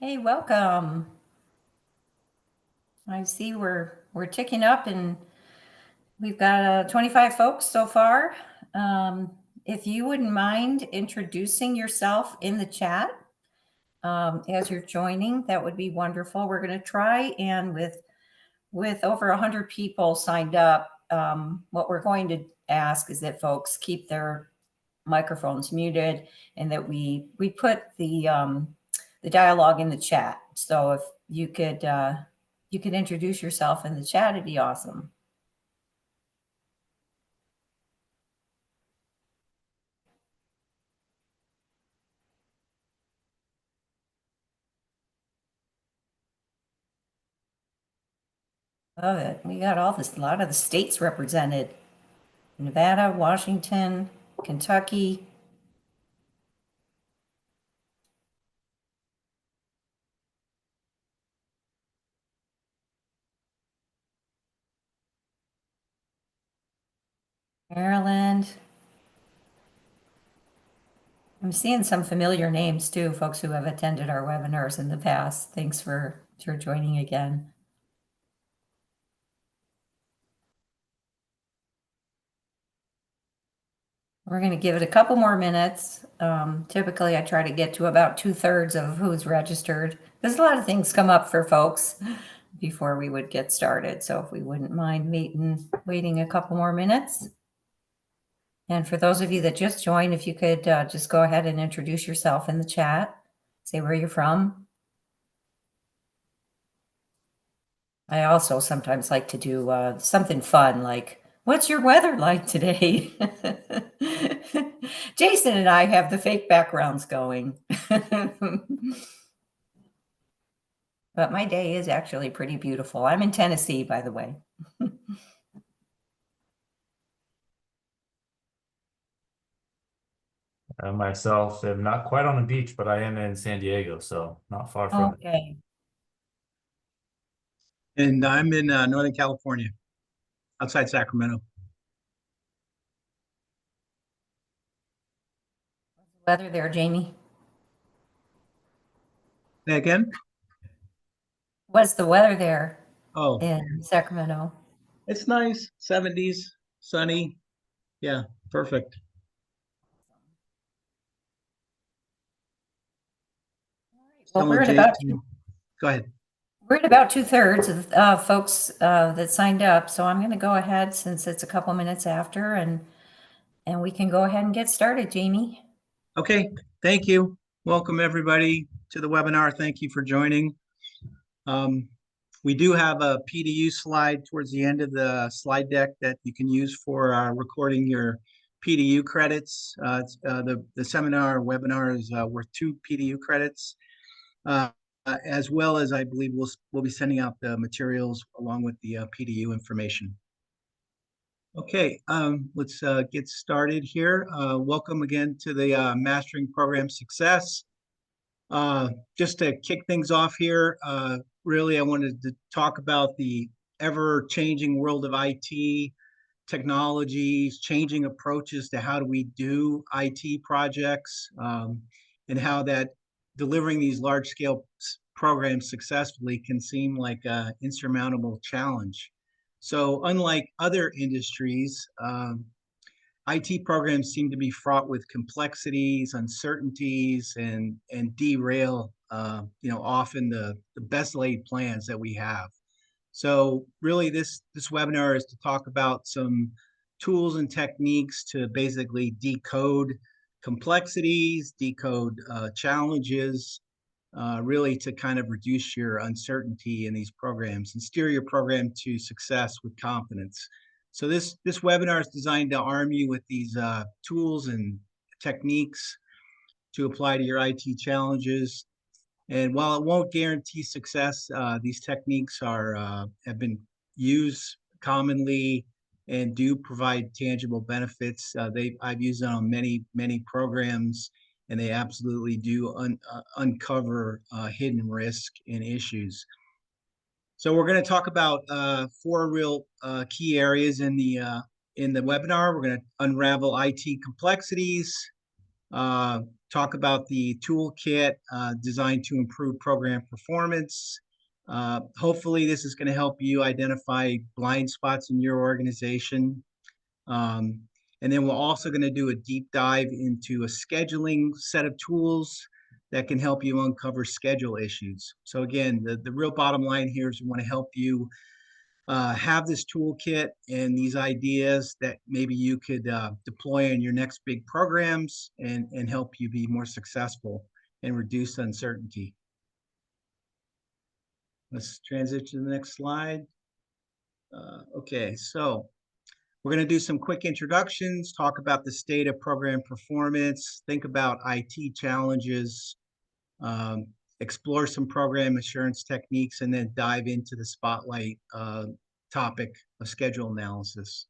Hey, welcome. I see we're ticking up and we've got 25 folks so far. If you wouldn't mind introducing yourself in the chat as you're joining, that would be wonderful. We're going to try and with over 100 people signed up, what we're going to ask is that folks keep their microphones muted and that we put the dialogue in the chat. So if you could introduce yourself in the chat, it'd be awesome. Love it. We got a lot of the states represented. Nevada, Washington, Kentucky. Maryland. I'm seeing some familiar names too, folks who have attended our webinars in the past. Thanks for joining again. We're going to give it a couple more minutes. Typically, I try to get to about 2/3 of who's registered. There's a lot of things come up for folks before we would get started. So if we wouldn't mind waiting a couple more minutes. And for those of you that just joined, if you could just go ahead and introduce yourself in the chat, say where you're from. I also sometimes like to do something fun like, what's your weather like today? Jason and I have the fake backgrounds going. But my day is actually pretty beautiful. I'm in Tennessee, by the way. Myself am not quite on the beach, but I am in San Diego, so not far from it. Okay. And I'm in Northern California, outside Sacramento. Weather there, Jamie? Say again? What's the weather there Oh, in Sacramento? it's nice. 70s, sunny. Yeah, perfect. Well, Go ahead. we're at about 2/3 of folks that signed up. So I'm going to go ahead since it's a couple minutes after and we can go ahead and get started, Jamie. Okay, thank you. Welcome everybody to the webinar. Thank you for joining. We do have a PDU slide towards the end of the slide deck that you can use for recording your PDU credits. The seminar or webinar is worth 2 PDU credits, as well as I believe we'll be sending out the materials along with the PDU information. Okay, let's get started here. Welcome again to the Mastering Program Success. Just to kick things off here, really I wanted to talk about the ever-changing world of IT, technologies, changing approaches to how do we do IT projects, and how that delivering these large-scale programs successfully can seem like an insurmountable challenge. So unlike other industries, IT programs seem to be fraught with complexities, uncertainties, and derail, often the best laid plans that we have. So really this webinar is to talk about some tools and techniques to basically decode complexities, decode challenges, really to kind of reduce your uncertainty in these programs and steer your program to success with confidence. So this webinar is designed to arm you with these tools and techniques to apply to your IT challenges. And while it won't guarantee success, these techniques have been used commonly and do provide tangible benefits. I've used them on many programs, and they absolutely do uncover hidden risk and issues. So we're going to talk about 4 real key areas in the webinar. We're going to unravel IT complexities, talk about the toolkit designed to improve program performance. Hopefully, this is going to help you identify blind spots in your organization. And then we're also going to do a deep dive into a scheduling set of tools that can help you uncover schedule issues. So again, the real bottom line here is we want to help you have this toolkit and these ideas that maybe you could deploy in your next big programs and help you be more successful and reduce uncertainty. Let's transition to the next slide. Okay, so we're going to do some quick introductions, talk about the state of program performance, think about IT challenges, explore some program assurance techniques, and then dive into the spotlight topic of schedule analysis.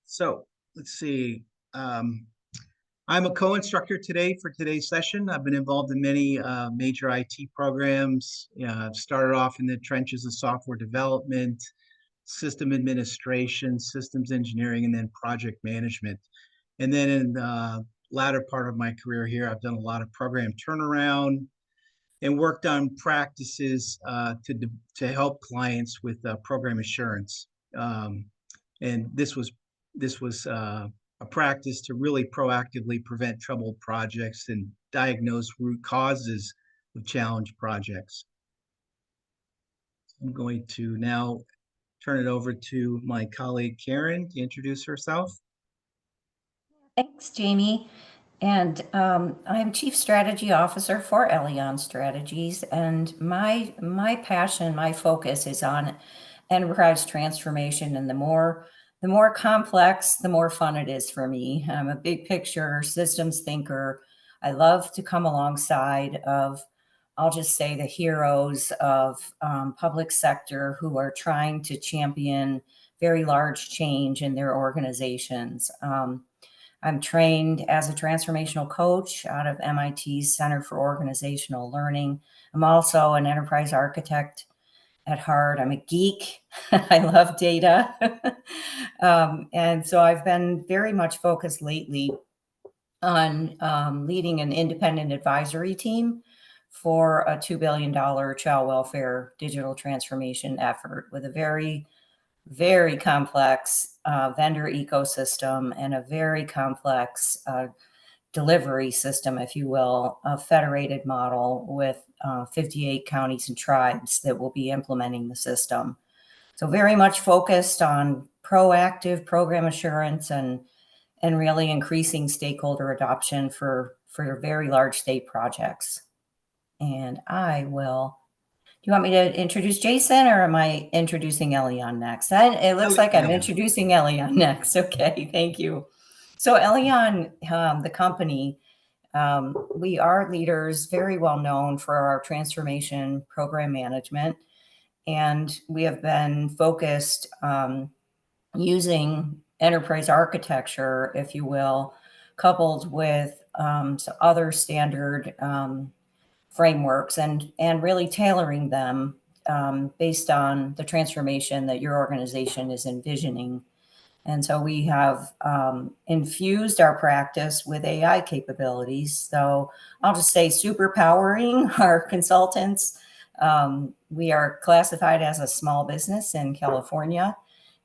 So let's see. I'm a co-instructor today for today's session. I've been involved in many major IT programs. I've started off in the trenches of software development, system administration, systems engineering, and then project management. And then in the latter part of my career here, I've done a lot of program turnaround and worked on practices to help clients with program assurance. And this was a practice to really proactively prevent troubled projects and diagnose root causes of challenged projects. I'm going to now turn it over to my colleague Karen to introduce herself. Thanks, Jamie. And I'm Chief Strategy Officer for Elion Strategies, and my passion, my focus is on enterprise transformation. And the more complex, the more fun it is for me. I'm a big picture systems thinker. I love to come alongside of, I'll just say, the heroes of public sector who are trying to champion very large change in their organizations. I'm trained as a transformational coach out of MIT's Center for Organizational Learning. I'm also an enterprise architect at heart. I'm a geek. I love data. And so I've been very much focused lately on leading an independent advisory team for a $2 billion child welfare digital transformation effort with a very complex vendor ecosystem and a very complex delivery system, if you will, a federated model with 58 counties and tribes that will be implementing the system. So very much focused on proactive program assurance and really increasing stakeholder adoption for very large state projects. And I will. Do you want me to introduce Jason, or am I introducing Elion next? It looks like I'm introducing Elion next. Okay, thank you. So Elion, the company, we are leaders, very well known for our transformation program management. And we have been focused using enterprise architecture, if you will, coupled with some other standard frameworks and really tailoring them based on the transformation that your organization is envisioning. And so we have infused our practice with AI capabilities. So I'll just say superpowering our consultants. We are classified as a small business in California.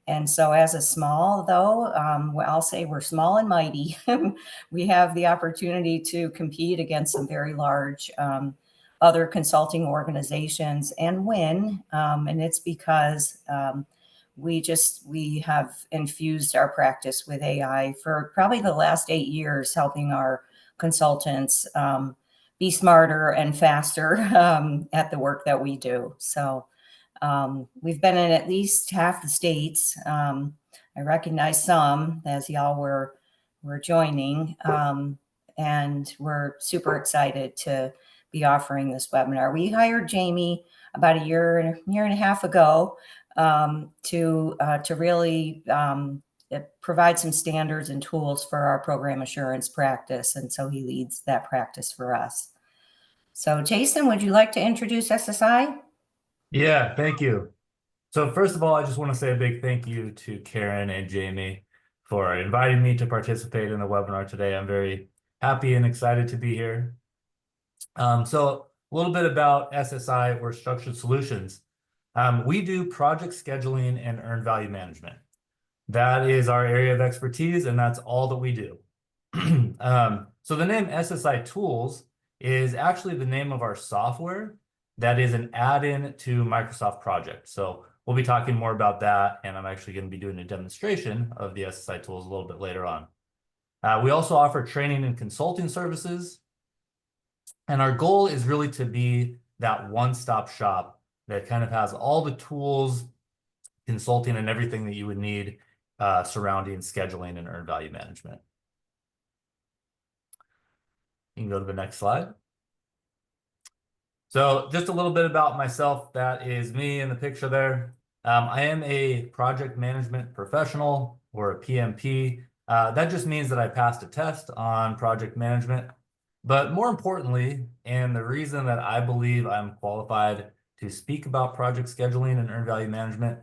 And so as a small, though, I'll say we're small and mighty. We have the opportunity to compete against some very large other consulting organizations and win. And it's because we have infused our practice with AI for probably the last 8 years, helping our consultants be smarter and faster at the work that we do. So we've been in at least half the states. I recognize some as y'all were joining, and we're super excited to be offering this webinar. We hired Jamie about a year and a half ago to really provide some standards and tools for our program assurance practice, and so he leads that practice for us. So, Jason, would you like to introduce SSI? Yeah, thank you. So first of all, I just want to say a big thank you to Karen and Jamie for inviting me to participate in the webinar today. I'm very happy and excited to be here. So a little bit about SSI, or Structured Solutions. We do project scheduling and earned value management. That is our area of expertise, and that's all that we do. So the name SSI Tools is actually the name of our software that is an add-in to Microsoft Project. So we'll be talking more about that, and I'm actually going to be doing a demonstration of the SSI Tools a little bit later on. We also offer training and consulting services, and our goal is really to be that one-stop shop that kind of has all the tools, consulting, and everything that you would need surrounding scheduling and earned value management. You can go to the next slide. So just a little bit about myself. That is me in the picture there. I am a project management professional, or a PMP. That just means that I passed a test on project management. But more importantly, and the reason that I believe I'm qualified to speak about project scheduling and earned value management,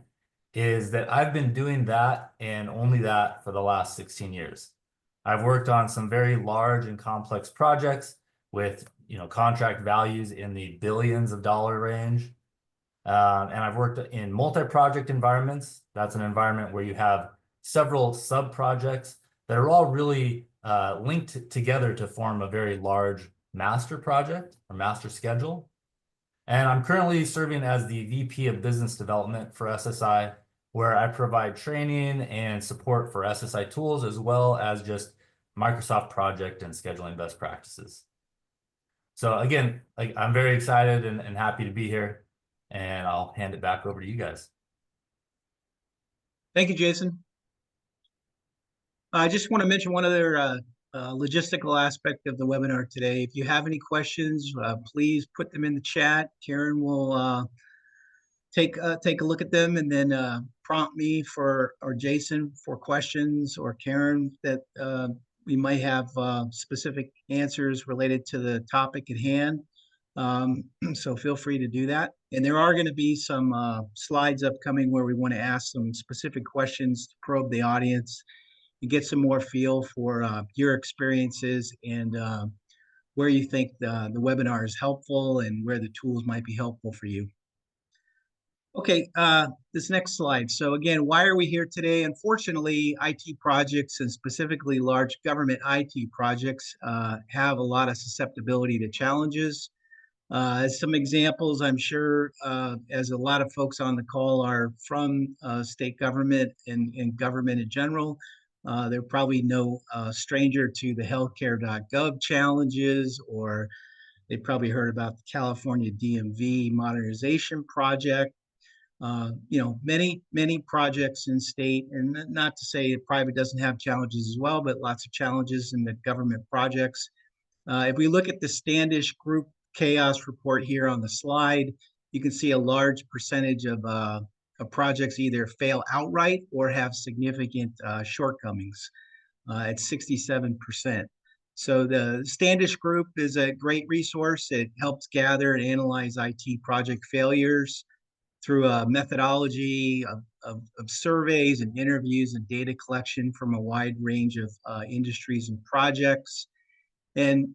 is that I've been doing that and only that for the last 16 years. I've worked on some very large and complex projects with contract values in the billions of dollar range. And I've worked in multi-project environments. That's an environment where you have several sub-projects that are all really linked together to form a very large master project or master schedule. And I'm currently serving as the VP of Business Development for SSI, where I provide training and support for SSI tools, as well as just Microsoft project and scheduling best practices. So again, I'm very excited and happy to be here, and I'll hand it back over to you guys. Thank you, Jason. I just want to mention one other logistical aspect of the webinar today. If you have any questions, please put them in the chat. Karen will take a look at them and then prompt me or Jason for questions, or Karen, that we might have specific answers related to the topic at hand. So feel free to do that. And there are going to be some slides upcoming where we want to ask some specific questions to probe the audience and get some more feel for your experiences and where you think the webinar is helpful and where the tools might be helpful for you. Okay, this next slide. So again, why are we here today? Unfortunately, IT projects, and specifically large government IT projects, have a lot of susceptibility to challenges. As some examples, I'm sure, as a lot of folks on the call are from state government and government in general, they're probably no stranger to the healthcare.gov challenges, or they probably heard about the California DMV modernization project. Many projects in state, and not to say private doesn't have challenges as well, but lots of challenges in the government projects. If we look at the Standish Group chaos report here on the slide, you can see a large percentage of projects either fail outright or have significant shortcomings at 67%. So the Standish Group is a great resource. It helps gather and analyze IT project failures through a methodology of surveys and interviews and data collection from a wide range of industries and projects. And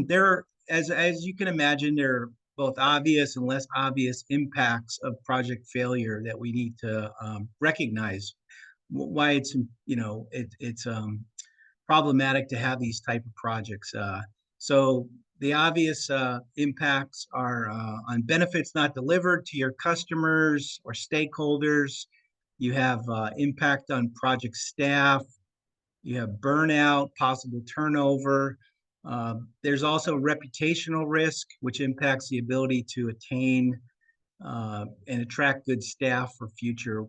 there are, as you can imagine, there are both obvious and less obvious impacts of project failure that we need to recognize. Why it's problematic to have these type of projects. So the obvious impacts are on benefits not delivered to your customers or stakeholders. You have impact on project staff. You have burnout, possible turnover. There's also reputational risk, which impacts the ability to attain and attract good staff for future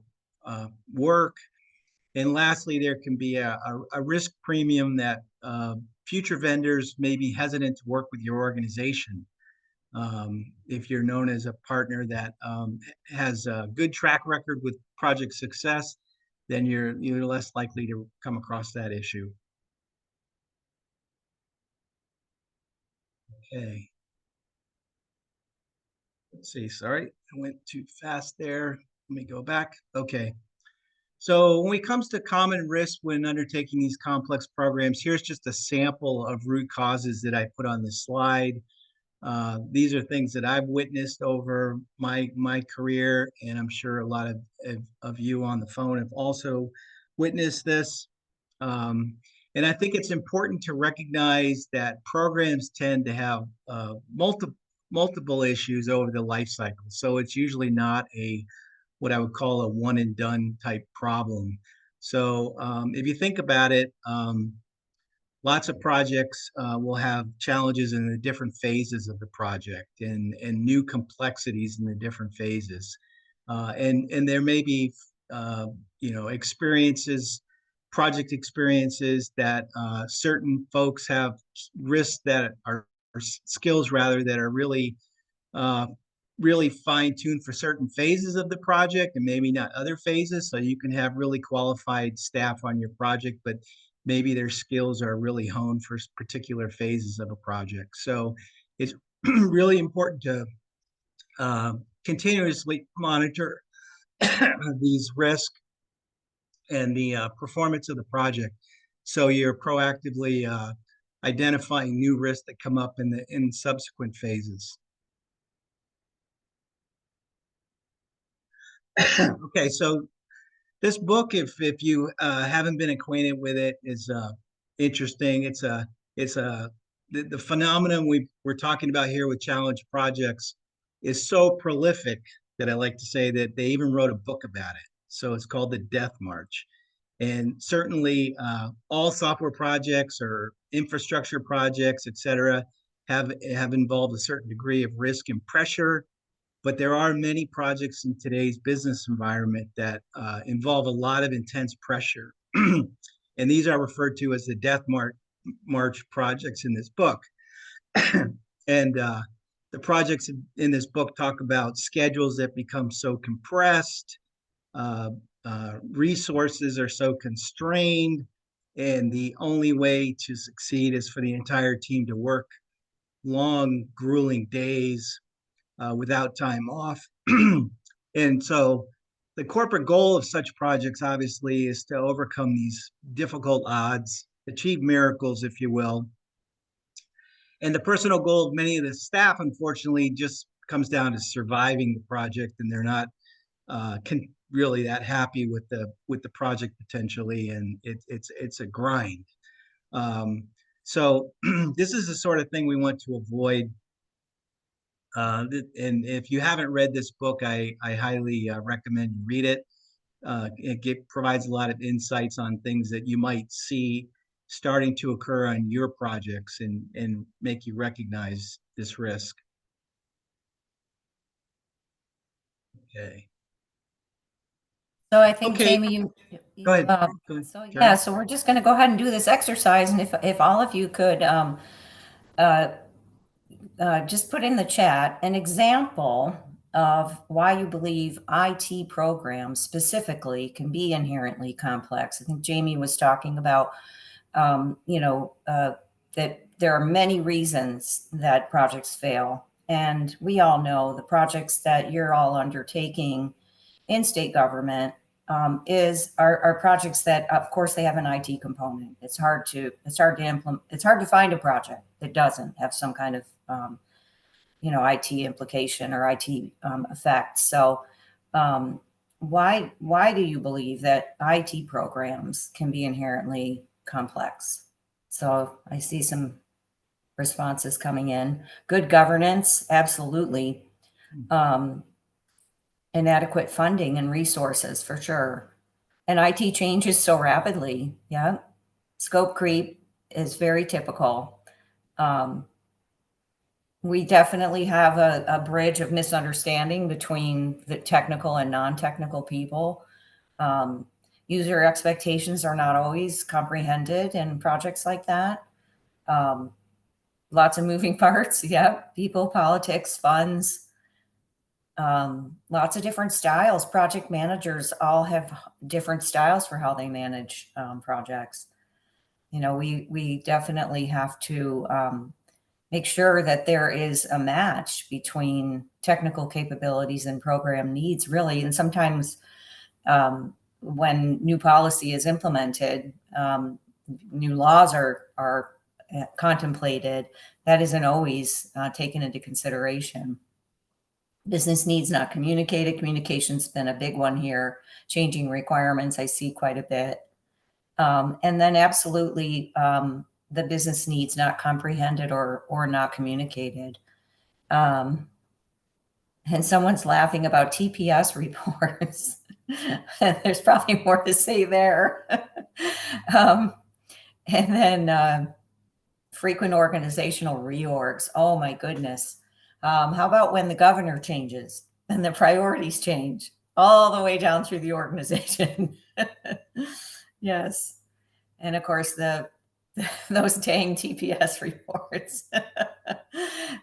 work. And lastly, there can be a risk premium that future vendors may be hesitant to work with your organization. If you're known as a partner that has a good track record with project success, then you're less likely to come across that issue. Okay. Let's see, sorry, I went too fast there. Let me go back. Okay. So when it comes to common risks when undertaking these complex programs, here's just a sample of root causes that I put on this slide. These are things that I've witnessed over my career, and I'm sure a lot of you on the phone have also witnessed this. And I think it's important to recognize that programs tend to have multiple issues over the life cycle. So it's usually not what I would call a one and done type problem. So if you think about it, lots of projects will have challenges in the different phases of the project and new complexities in the different phases. And there may be, project experiences that certain folks have risks that are skills rather that are really fine-tuned for certain phases of the project and maybe not other phases. So you can have really qualified staff on your project, but maybe their skills are really honed for particular phases of a project. So it's really important to continuously monitor these risks and the performance of the project. So you're proactively identifying new risks that come up in subsequent phases. Okay, so this book, if you haven't been acquainted with it, is interesting. It's the phenomenon we're talking about here with challenge projects is so prolific that I like to say that they even wrote a book about it. So it's called The Death March. And certainly all software projects or infrastructure projects, et cetera, have involved a certain degree of risk and pressure. But there are many projects in today's business environment that involve a lot of intense pressure. And these are referred to as the Death March projects in this book. And the projects in this book talk about schedules that become so compressed, resources are so constrained, and the only way to succeed is for the entire team to work long, grueling days without time off. And so the corporate goal of such projects, obviously, is to overcome these difficult odds, achieve miracles, if you will. And the personal goal of many of the staff, unfortunately, just comes down to surviving the project, and they're not really that happy with the project potentially, and it's a grind. So this is the sort of thing we want to avoid. And if you haven't read this book, I highly recommend you read it. It provides a lot of insights on things that you might see starting to occur on your projects and make you recognize this risk. Okay. So I think, Okay. Jamie, you Go ahead. so yeah, so we're just going to go ahead and do this exercise, and if all of you could just put in the chat an example of why you believe IT programs specifically can be inherently complex. I think Jamie was talking about, that there are many reasons that projects fail. And we all know the projects that you're all undertaking in state government are projects that, of course, they have an IT component. It's hard to implement. It's hard to find a project that doesn't have some kind of IT implication or IT effect. So why do you believe that IT programs can be inherently complex? So I see some responses coming in. Good governance, absolutely. Inadequate funding and resources, for sure. And IT changes so rapidly. Yeah. Scope creep is very typical. We definitely have a bridge of misunderstanding between the technical and non-technical people. User expectations are not always comprehended in projects like that. Lots of moving parts. Yeah. People, politics, funds, lots of different styles. Project managers all have different styles for how they manage projects. We definitely have to make sure that there is a match between technical capabilities and program needs, really. And sometimes when new policy is implemented, new laws are contemplated, that isn't always taken into consideration. Business needs not communicated. Communication's been a big one here. Changing requirements, I see quite a bit. And then absolutely, the business needs not comprehended or not communicated. And someone's laughing about TPS reports. There's probably more to say there. And then frequent organizational reorgs. Oh my goodness. How about when the governor changes and the priorities change all the way down through the organization? Yes. And of course, those dang TPS reports.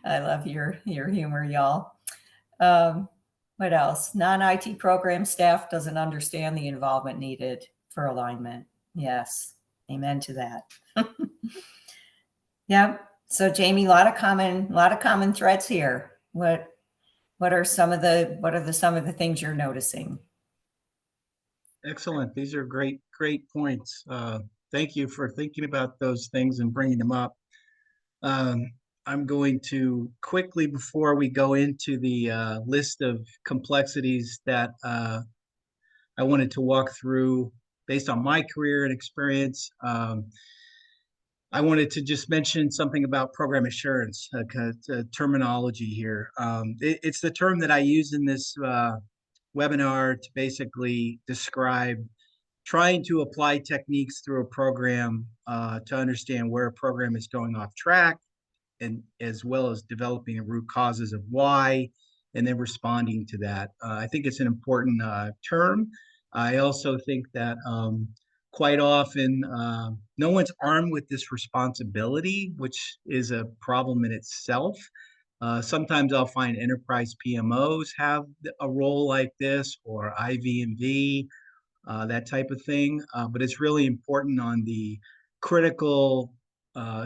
I love your humor, y'all. What else? Non-IT program staff doesn't understand the involvement needed for alignment. Yes, amen to that. Yeah. So Jamie, a lot of common threads here. What are some of the things you're noticing? Excellent. These are great points. Thank you for thinking about those things and bringing them up. I'm going to quickly, before we go into the list of complexities that I wanted to walk through based on my career and experience, I wanted to just mention something about program assurance, terminology here. It's the term that I use in this webinar to basically describe trying to apply techniques through a program to understand where a program is going off track, and as well as developing the root causes of why, and then responding to that. I think it's an important term. I also think that quite often no one's armed with this responsibility, which is a problem in itself. Sometimes I'll find enterprise PMOs have a role like this, or IV&V, that type of thing. But it's really important on the critical,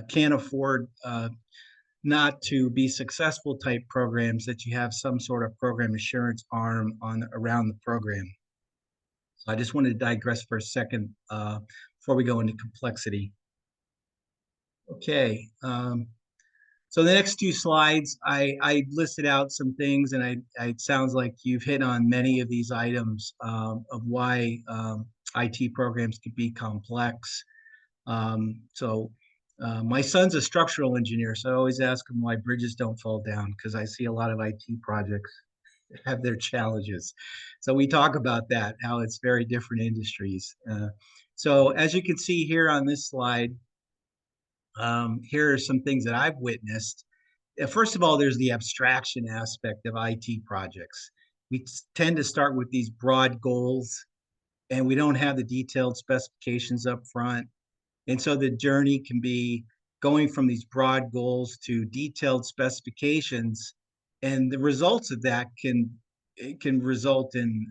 can't afford not to be successful type programs that you have some sort of program assurance arm around the program. So I just wanted to digress for a second before we go into complexity. Okay. So the next two slides, I listed out some things, and it sounds like you've hit on many of these items of why IT programs could be complex. My son's a structural engineer, so I always ask him why bridges don't fall down, because I see a lot of IT projects have their challenges. So we talk about that, how it's very different industries. So as you can see here on this slide, here are some things that I've witnessed. First of all, there's the abstraction aspect of IT projects. We tend to start with these broad goals, and we don't have the detailed specifications up front. And so the journey can be going from these broad goals to detailed specifications, and the results of that can result in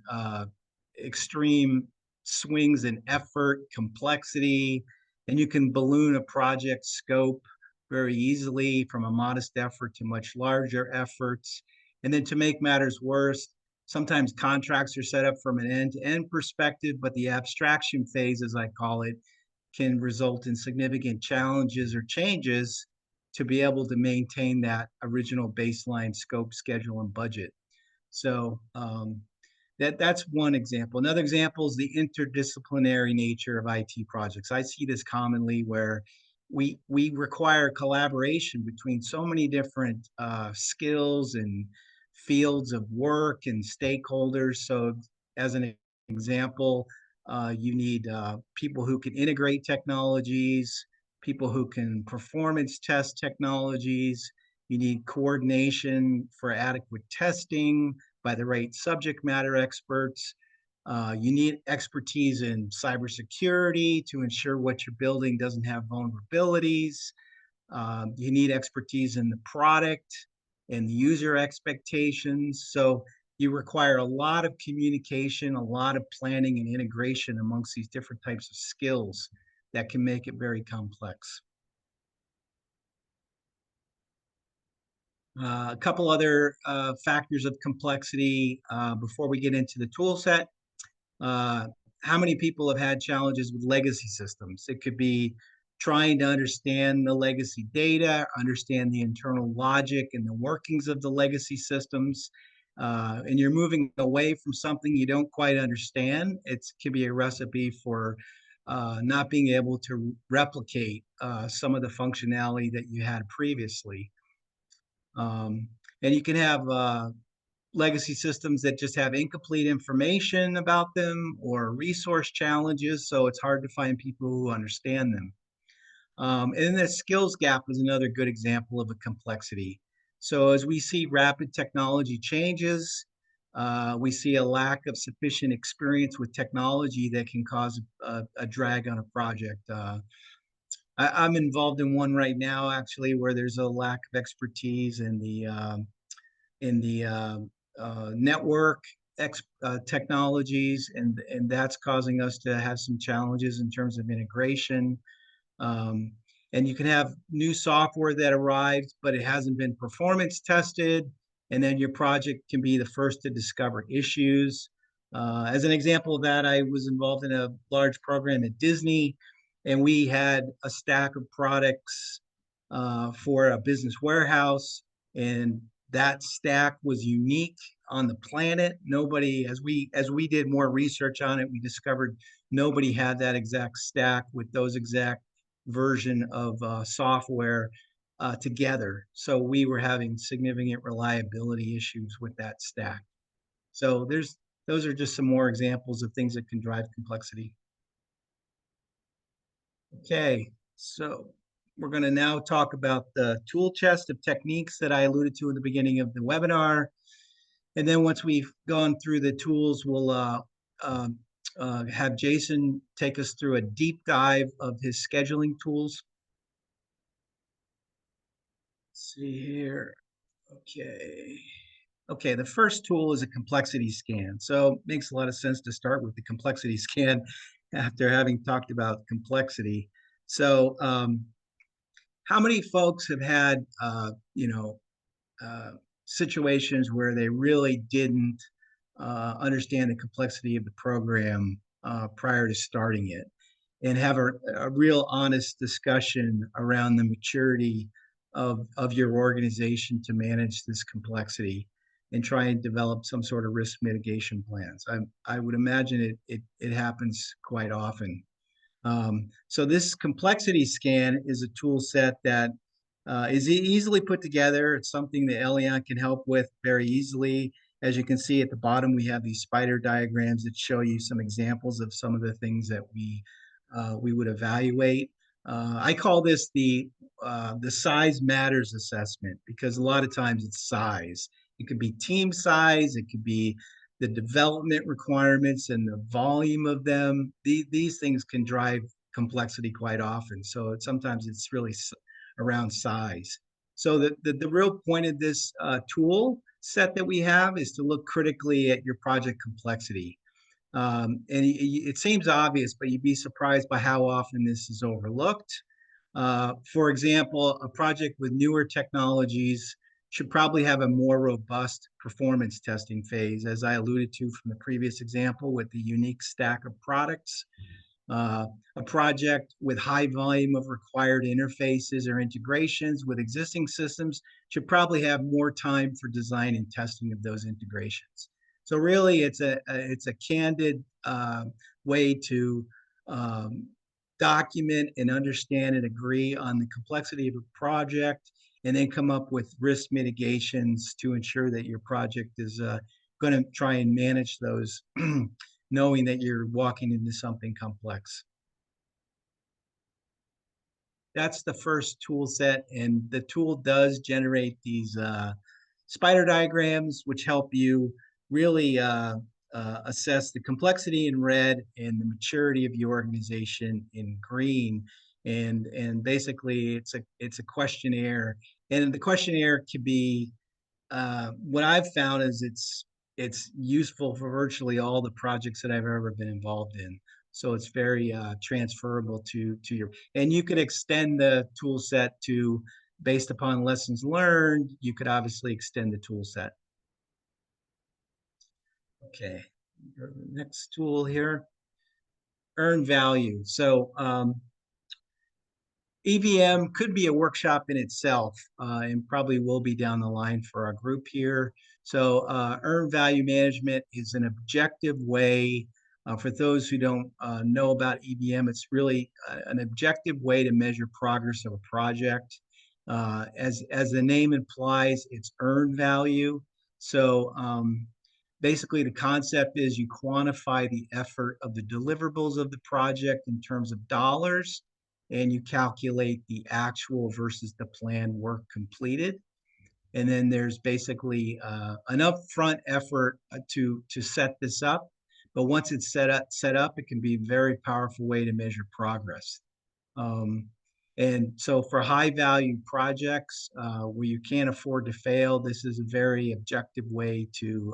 extreme swings in effort, complexity, and you can balloon a project scope very easily from a modest effort to much larger efforts. And then to make matters worse, sometimes contracts are set up from an end-to-end perspective, but the abstraction phase, as I call it, can result in significant challenges or changes to be able to maintain that original baseline scope, schedule, and budget. So that's one example. Another example is the interdisciplinary nature of IT projects. I see this commonly where we require collaboration between so many different skills and fields of work and stakeholders. So as an example, you need people who can integrate technologies, people who can performance test technologies. You need coordination for adequate testing by the right subject matter experts. You need expertise in cybersecurity to ensure what you're building doesn't have vulnerabilities. You need expertise in the product and user expectations. So you require a lot of communication, a lot of planning and integration amongst these different types of skills that can make it very complex. A couple other factors of complexity before we get into the tool set. how many people have had challenges with legacy systems? It could be trying to understand the legacy data, understand the internal logic and the workings of the legacy systems. And you're moving away from something you don't quite understand. It could be a recipe for not being able to replicate some of the functionality that you had previously. And you can have legacy systems that just have incomplete information about them or resource challenges, so it's hard to find people who understand them. And then the skills gap is another good example of a complexity. So as we see rapid technology changes, we see a lack of sufficient experience with technology that can cause a drag on a project. I'm involved in one right now, actually, where there's a lack of expertise in the network technologies, and that's causing us to have some challenges in terms of integration. And you can have new software that arrives, but it hasn't been performance tested, and then your project can be the first to discover issues. As an example of that, I was involved in a large program at Disney, and we had a stack of products for a business warehouse, and that stack was unique on the planet. Nobody, as we did more research on it, we discovered nobody had that exact stack with those exact version of software together. So we were having significant reliability issues with that stack. So those are just some more examples of things that can drive complexity. Okay, so we're going to now talk about the tool chest of techniques that I alluded to in the beginning of the webinar. And then once we've gone through the tools, we'll have Jason take us through a deep dive of his scheduling tools. Let's see here. Okay, the first tool is a complexity scan. So it makes a lot of sense to start with the complexity scan after having talked about complexity. So how many folks have had, situations where they really didn't understand the complexity of the program prior to starting it, and have a real honest discussion around the maturity of your organization to manage this complexity and try and develop some sort of risk mitigation plans? I would imagine it happens quite often. So this complexity scan is a tool set that is easily put together. It's something that Elion can help with very easily. As you can see at the bottom, we have these spider diagrams that show you some examples of some of the things that we would evaluate. I call this the size matters assessment, because a lot of times it's size. It could be team size, it could be the development requirements and the volume of them. These things can drive complexity quite often. So sometimes it's really around size. So the real point of this tool set that we have is to look critically at your project complexity. And it seems obvious, but you'd be surprised by how often this is overlooked. For example, a project with newer technologies should probably have a more robust performance testing phase, as I alluded to from the previous example with the unique stack of products. A project with high volume of required interfaces or integrations with existing systems should probably have more time for design and testing of those integrations. So really, it's a candid way to document and understand and agree on the complexity of a project, and then come up with risk mitigations to ensure that your project is going to try and manage those, knowing that you're walking into something complex. That's the first tool set, and the tool does generate these spider diagrams, which help you really assess the complexity in red and the maturity of your organization in green. And basically, it's a questionnaire, and the questionnaire can be what I've found is it's useful for virtually all the projects that I've ever been involved in. So it's very transferable to your, and you could extend the tool set to, based upon lessons learned, you could obviously extend the tool set. Okay, go to the next tool here. earn value. So EVM could be a workshop in itself, and probably will be down the line for our group here. So earned value management is an objective way, for those who don't know about EVM, it's really an objective way to measure progress of a project. As the name implies, it's earned value. So basically the concept is you quantify the effort of the deliverables of the project in terms of dollars, and you calculate the actual versus the planned work completed. And then there's basically an upfront effort to set this up. But once it's set up, it can be a very powerful way to measure progress. And so for high value projects where you can't afford to fail, this is a very objective way to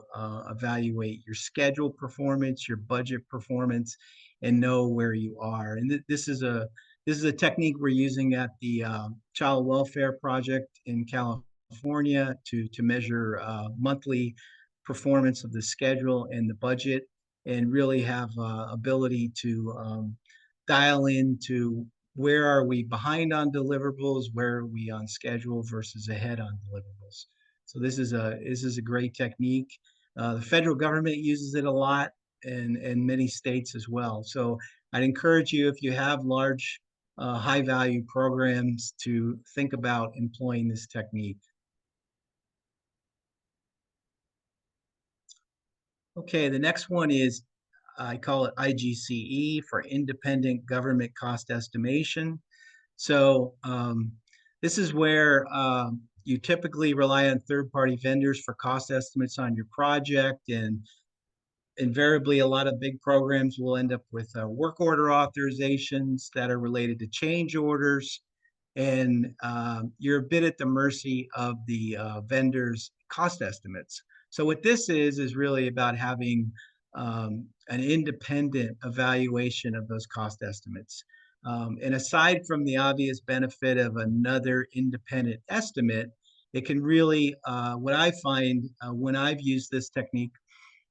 evaluate your schedule performance, your budget performance, and know where you are. And this is a technique we're using at the Child Welfare Project in California to measure monthly performance of the schedule and the budget, and really have ability to dial into where are we behind on deliverables, where are we on schedule versus ahead on deliverables. So this is a great technique. The federal government uses it a lot, and many states as well. So I'd encourage you, if you have large high value programs, to think about employing this technique. Okay, the next one is, I call it IGCE, for independent government cost estimation. So this is where you typically rely on third-party vendors for cost estimates on your project, and invariably a lot of big programs will end up with work order authorizations that are related to change orders, and you're a bit at the mercy of the vendor's cost estimates. So what this is really about having an independent evaluation of those cost estimates. And aside from the obvious benefit of another independent estimate, it can really, what I find when I've used this technique,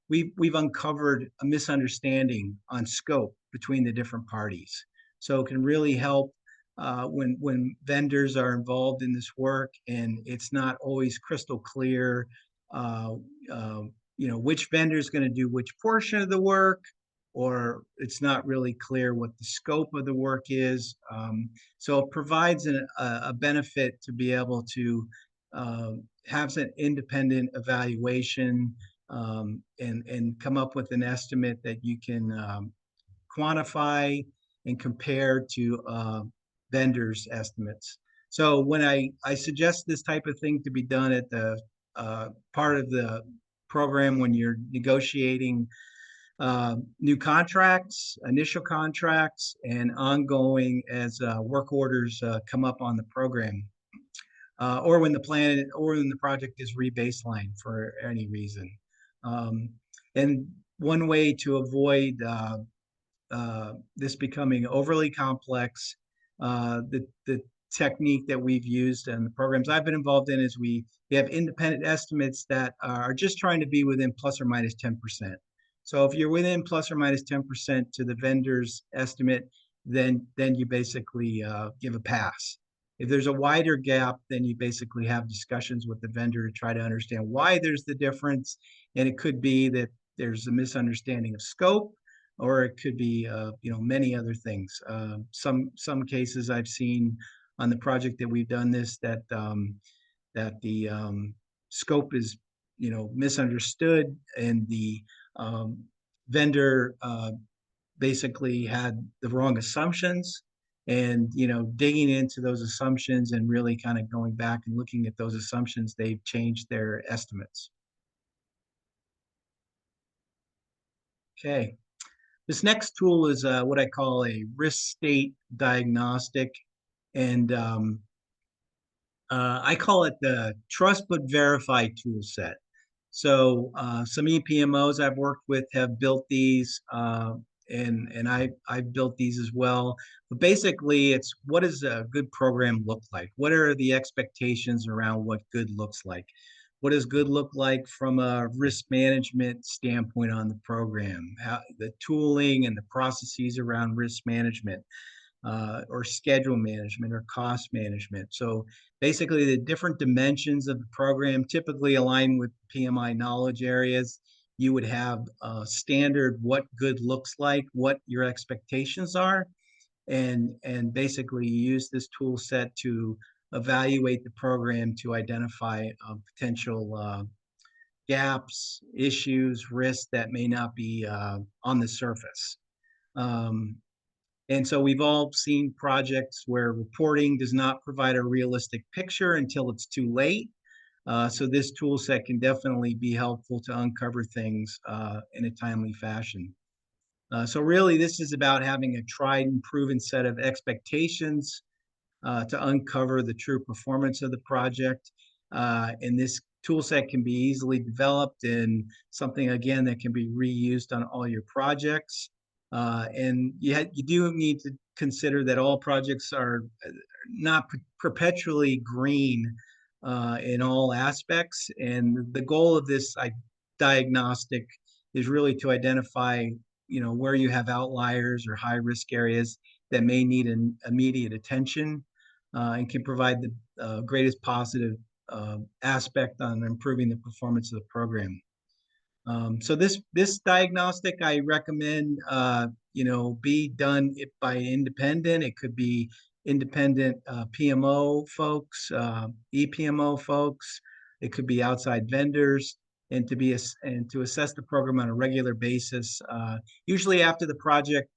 we've uncovered a misunderstanding on scope between the different parties. So it can really help when vendors are involved in this work and it's not always crystal clear, which vendor is going to do which portion of the work, or it's not really clear what the scope of the work is. So it provides a benefit to be able to have an independent evaluation, and come up with an estimate that you can quantify and compare to vendors' estimates. So when I suggest this type of thing to be done at the part of the program when you're negotiating new contracts, initial contracts, and ongoing as work orders come up on the program, or when the project is rebaselined for any reason. And one way to avoid this becoming overly complex, the technique that we've used and the programs I've been involved in is we have independent estimates that are just trying to be within plus or minus 10%. So if you're within plus or minus 10% to the vendor's estimate, then you basically give a pass. If there's a wider gap, then you basically have discussions with the vendor to try to understand why there's the difference. And it could be that there's a misunderstanding of scope, or it could be many other things. Some cases I've seen on the project that we've done this, that the scope is misunderstood, and the vendor basically had the wrong assumptions, and digging into those assumptions and really kind of going back and looking at those assumptions, they've changed their estimates. Okay, this next tool is what I call a risk state diagnostic, and I call it the trust but verify tool set. So some EPMOs I've worked with have built these, and I've built these as well. But basically, it's what does a good program look like? What are the expectations around what good looks like? what does good look like from a risk management standpoint on the program? The tooling and the processes around risk management, or schedule management or cost management. So basically the different dimensions of the program typically align with PMI knowledge areas. You would have standard what good looks like, what your expectations are, and basically use this tool set to evaluate the program to identify potential gaps, issues, risks that may not be on the surface. And so we've all seen projects where reporting does not provide a realistic picture until it's too late. So this tool set can definitely be helpful to uncover things in a timely fashion. So really, this is about having a tried and proven set of expectations to uncover the true performance of the project. And this tool set can be easily developed in something, again, that can be reused on all your projects. And you do need to consider that all projects are not perpetually green in all aspects. And the goal of this diagnostic is really to identify, where you have outliers or high risk areas that may need an immediate attention, and can provide the greatest positive aspect on improving the performance of the program. So this diagnostic, I recommend, be done by independent. It could be independent PMO folks, EPMO folks. It could be outside vendors, and to assess the program on a regular basis. Usually after the project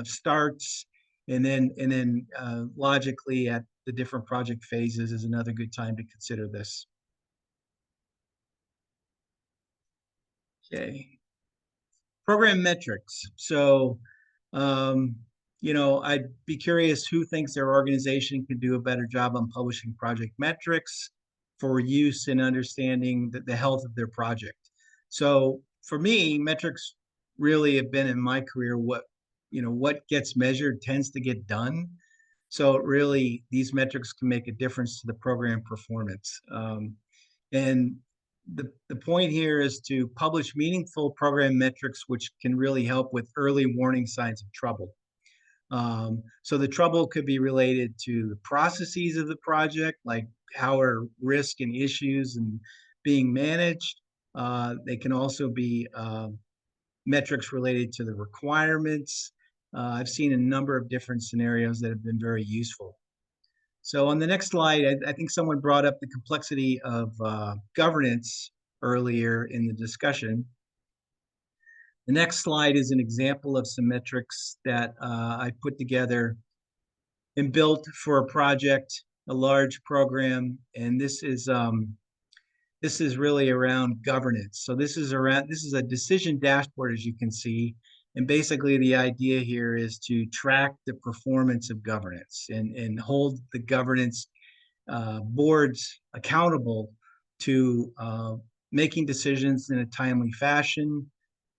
starts, and then logically at the different project phases is another good time to consider this. Okay. Program metrics. So, I'd be curious who thinks their organization could do a better job on publishing project metrics for use in understanding the health of their project. So for me, metrics really have been in my career what gets measured tends to get done. So really, these metrics can make a difference to the program performance. And the point here is to publish meaningful program metrics, which can really help with early warning signs of trouble. So the trouble could be related to the processes of the project, like how are risk and issues and being managed. They can also be metrics related to the requirements. I've seen a number of different scenarios that have been very useful. So on the next slide, I think someone brought up the complexity of governance earlier in the discussion. The next slide is an example of some metrics that I put together and built for a project, a large program, and this is really around governance. So this is a decision dashboard, as you can see. And basically the idea here is to track the performance of governance and hold the governance boards accountable to making decisions in a timely fashion.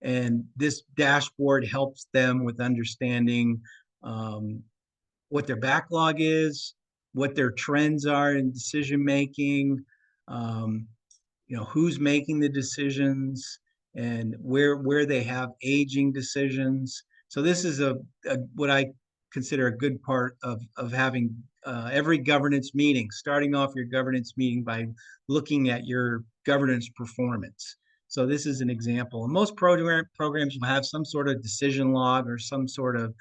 And this dashboard helps them with understanding what their backlog is, what their trends are in decision making, who's making the decisions, and where they have aging decisions. So this is what I consider a good part of having every governance meeting, starting off your governance meeting by looking at your governance performance. So this is an example. And most programs will have some sort of decision log or some sort of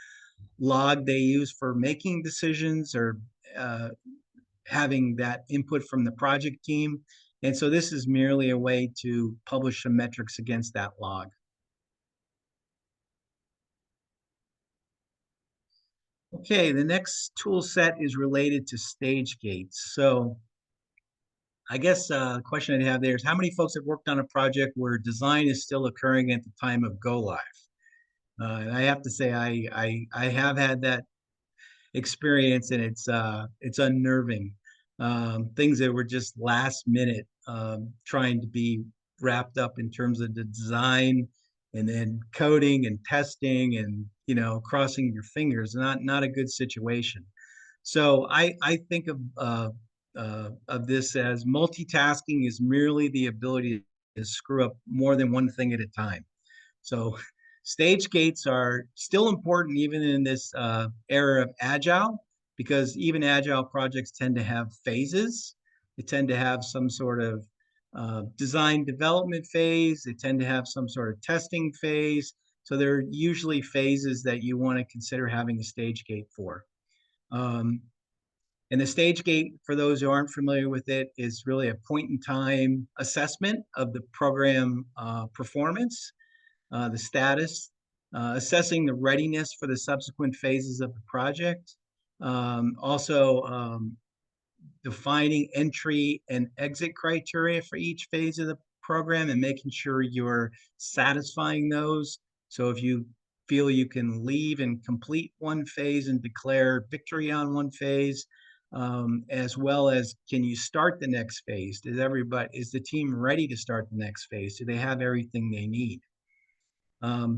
log they use for making decisions or having that input from the project team. And so this is merely a way to publish some metrics against that log. Okay, the next tool set is related to stage gates. So I guess the question I have there is how many folks have worked on a project where design is still occurring at the time of go live? And I have to say I have had that experience, and it's unnerving. Things that were just last minute, trying to be wrapped up in terms of the design, and then coding and testing, and crossing your fingers. Not a good situation. So I think of of this as multitasking is merely the ability to screw up more than one thing at a time. So stage gates are still important even in this era of agile, because even agile projects tend to have phases. They tend to have some sort of design development phase. They tend to have some sort of testing phase. So there are usually phases that you want to consider having a stage gate for. And the stage gate, for those who aren't familiar with it, is really a point in time assessment of the program performance, the status, assessing the readiness for the subsequent phases of the project. Also defining entry and exit criteria for each phase of the program and making sure you're satisfying those. So if you feel you can leave and complete one phase and declare victory on one phase, as well as can you start the next phase? Is the team ready to start the next phase? Do they have everything they need?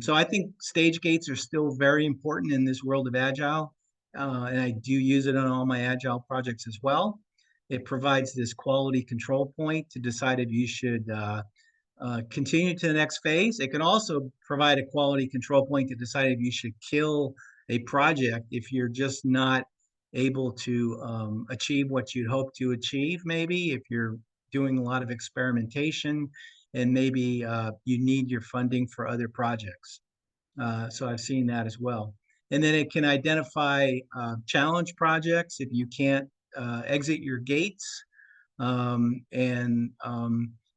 So I think stage gates are still very important in this world of agile, and I do use it on all my agile projects as well. It provides this quality control point to decide if you should continue to the next phase. It can also provide a quality control point to decide if you should kill a project if you're just not able to achieve what you'd hope to achieve, maybe if you're doing a lot of experimentation and maybe you need your funding for other projects. So I've seen that as well. And then it can identify challenge projects if you can't exit your gates. And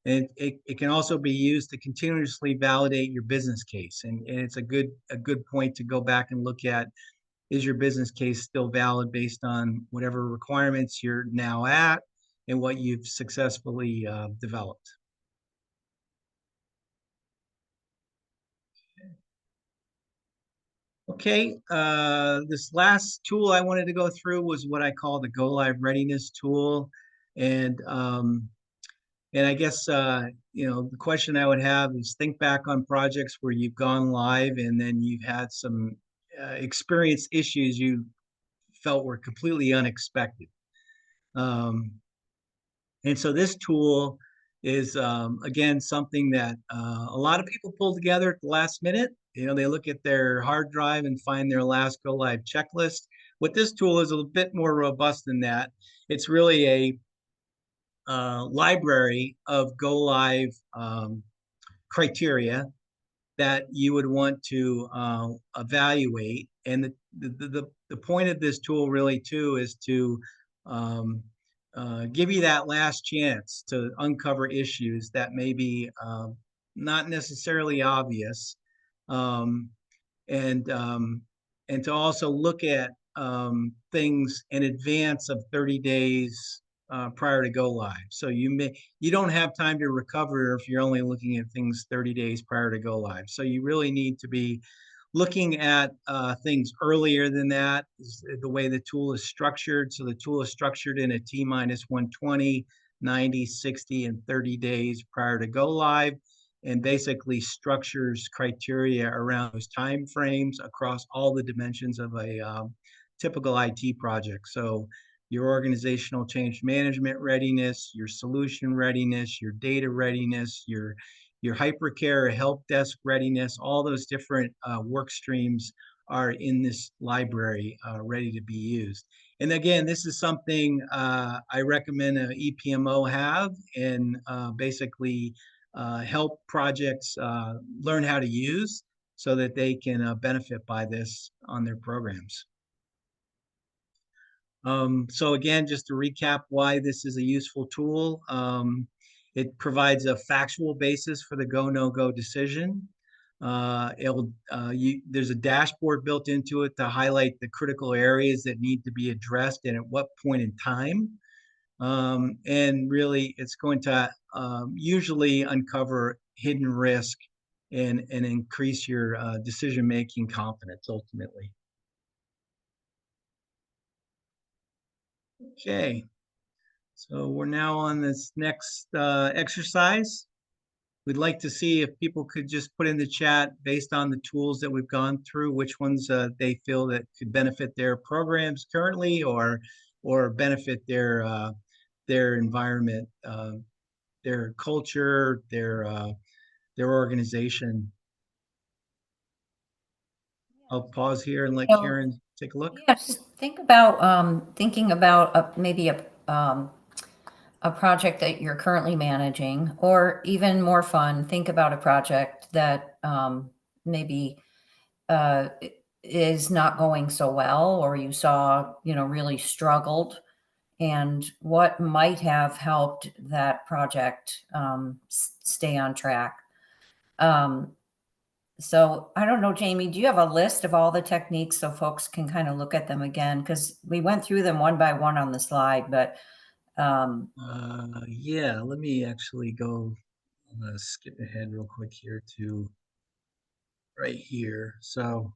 it can also be used to continuously validate your business case. And it's a good point to go back and look at, is your business case still valid based on whatever requirements you're now at and what you've successfully developed? Okay, this last tool I wanted to go through was what I call the Go Live Readiness tool. And I guess, the question I would have is think back on projects where you've gone live and then you've had some experience issues you felt were completely unexpected. And so this tool is, again, something that a lot of people pull together at the last minute. They look at their hard drive and find their last go live checklist. What this tool is a bit more robust than that. It's really a library of go live criteria that you would want to evaluate. And the point of this tool really too is to give you that last chance to uncover issues that may be not necessarily obvious, and to also look at things in advance of 30 days prior to go live. So you don't have time to recover if you're only looking at things 30 days prior to go live. So you really need to be looking at things earlier than that, is the way the tool is structured. So the tool is structured in a T-120, 90, 60, and 30 days prior to go live, and basically structures criteria around those time frames across all the dimensions of a typical IT project. So your organizational change management readiness, your solution readiness, your data readiness, your hypercare help desk readiness, all those different work streams are in this library ready to be used. And again, this is something I recommend an EPMO have, and basically help projects learn how to use so that they can benefit by this on their programs. So again, just to recap why this is a useful tool, it provides a factual basis for the go, no go decision. There's a dashboard built into it to highlight the critical areas that need to be addressed and at what point in time. And really, it's going to usually uncover hidden risk and increase your decision-making confidence ultimately. Okay, so we're now on this next exercise. We'd like to see if people could just put in the chat, based on the tools that we've gone through, which ones they feel that could benefit their programs currently or benefit their their environment, their culture, their organization. I'll pause here and let So, Karen take a look. yeah, just think about thinking about maybe a project that you're currently managing, or even more fun, think about a project that maybe is not going so well, or you saw, really struggled, and what might have helped that project stay on track. Um, so I don't know, Jamie, do you have a list of all the techniques so folks can kind of look at them again? Because we went through them one by one on the slide, but Yeah, let me actually go skip ahead real quick here to right here. So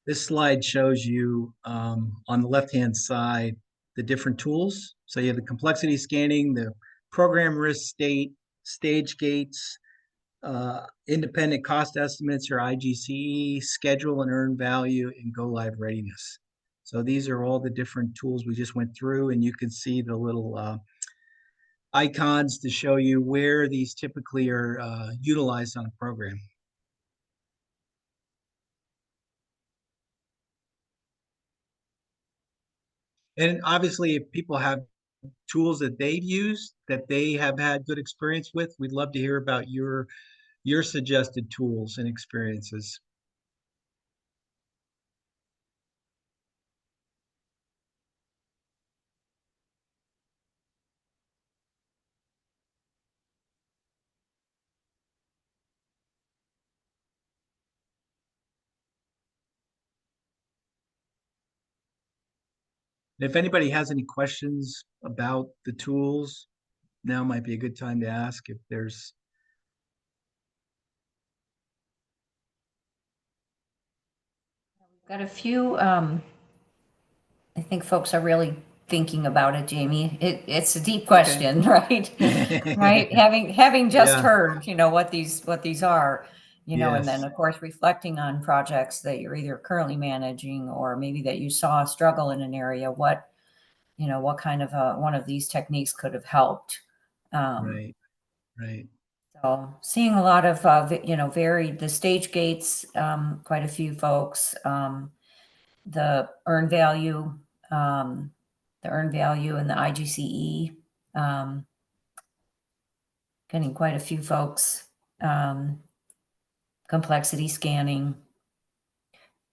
this slide shows you on the left-hand side the different tools. So you have the complexity scanning, the program risk state, stage gates, independent cost estimates or IGCE, schedule and earn value, and go live readiness. So these are all the different tools we just went through, and you can see the little icons to show you where these typically are utilized on a program. And obviously, if people have tools that they've used that they have had good experience with, we'd love to hear about your suggested tools and experiences. If anybody has any questions about the tools, now might be a good time to ask if there's. got a few. I think folks are really thinking about it, Jamie. It's a deep question, right? Right. Having just Yeah. heard, what these are, and then Yes. of course reflecting on projects that you're either currently managing, or maybe that you saw a struggle in an area. What kind of one of these techniques could have helped. Right. Right. So seeing a lot of varied the stage gates, quite a few folks. The earned value, um, and the IGCE, getting quite a few folks, complexity scanning,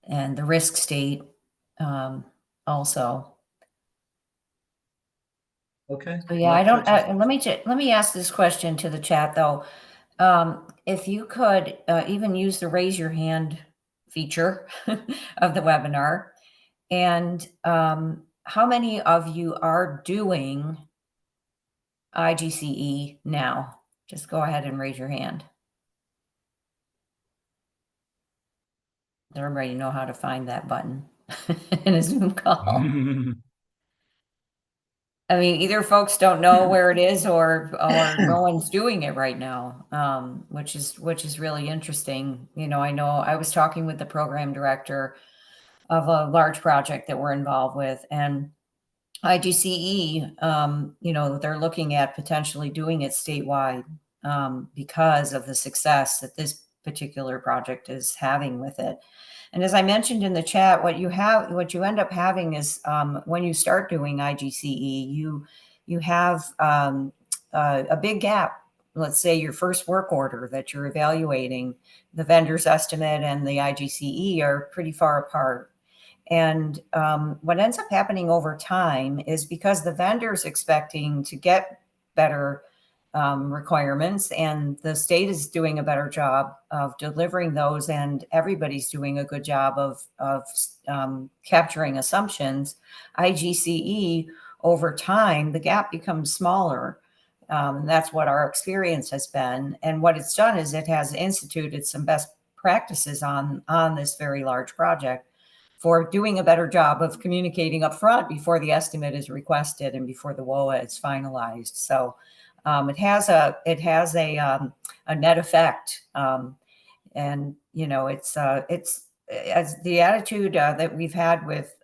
and the risk state, also. Okay. So yeah, Well, I that don't. touches. Let me ask this question to the chat though. If you could even use the raise your hand feature of the webinar, and how many of you are doing IGCE now? Just go ahead and raise your hand. Does everybody know how to find that button in a Zoom call? I mean, either folks don't know where it is, or no one's doing it right now, which is really interesting. I know I was talking with the program director of a large project that we're involved with, and IGCE, they're looking at potentially doing it statewide, because of the success that this particular project is having with it. And as I mentioned in the chat, what you end up having is, when you start doing IGCE, you have a big gap. Let's say your first work order that you're evaluating, the vendor's estimate and the IGCE are pretty far apart. And what ends up happening over time is, because the vendor's expecting to get better requirements, and the state is doing a better job of delivering those, and everybody's doing a good job of capturing assumptions, IGCE, over time, the gap becomes smaller. And that's what our experience has been. And what it's done is it has instituted some best practices on this very large project for doing a better job of communicating up front before the estimate is requested and before the WOA is finalized. So it has a net effect, and it's as the attitude that we've had with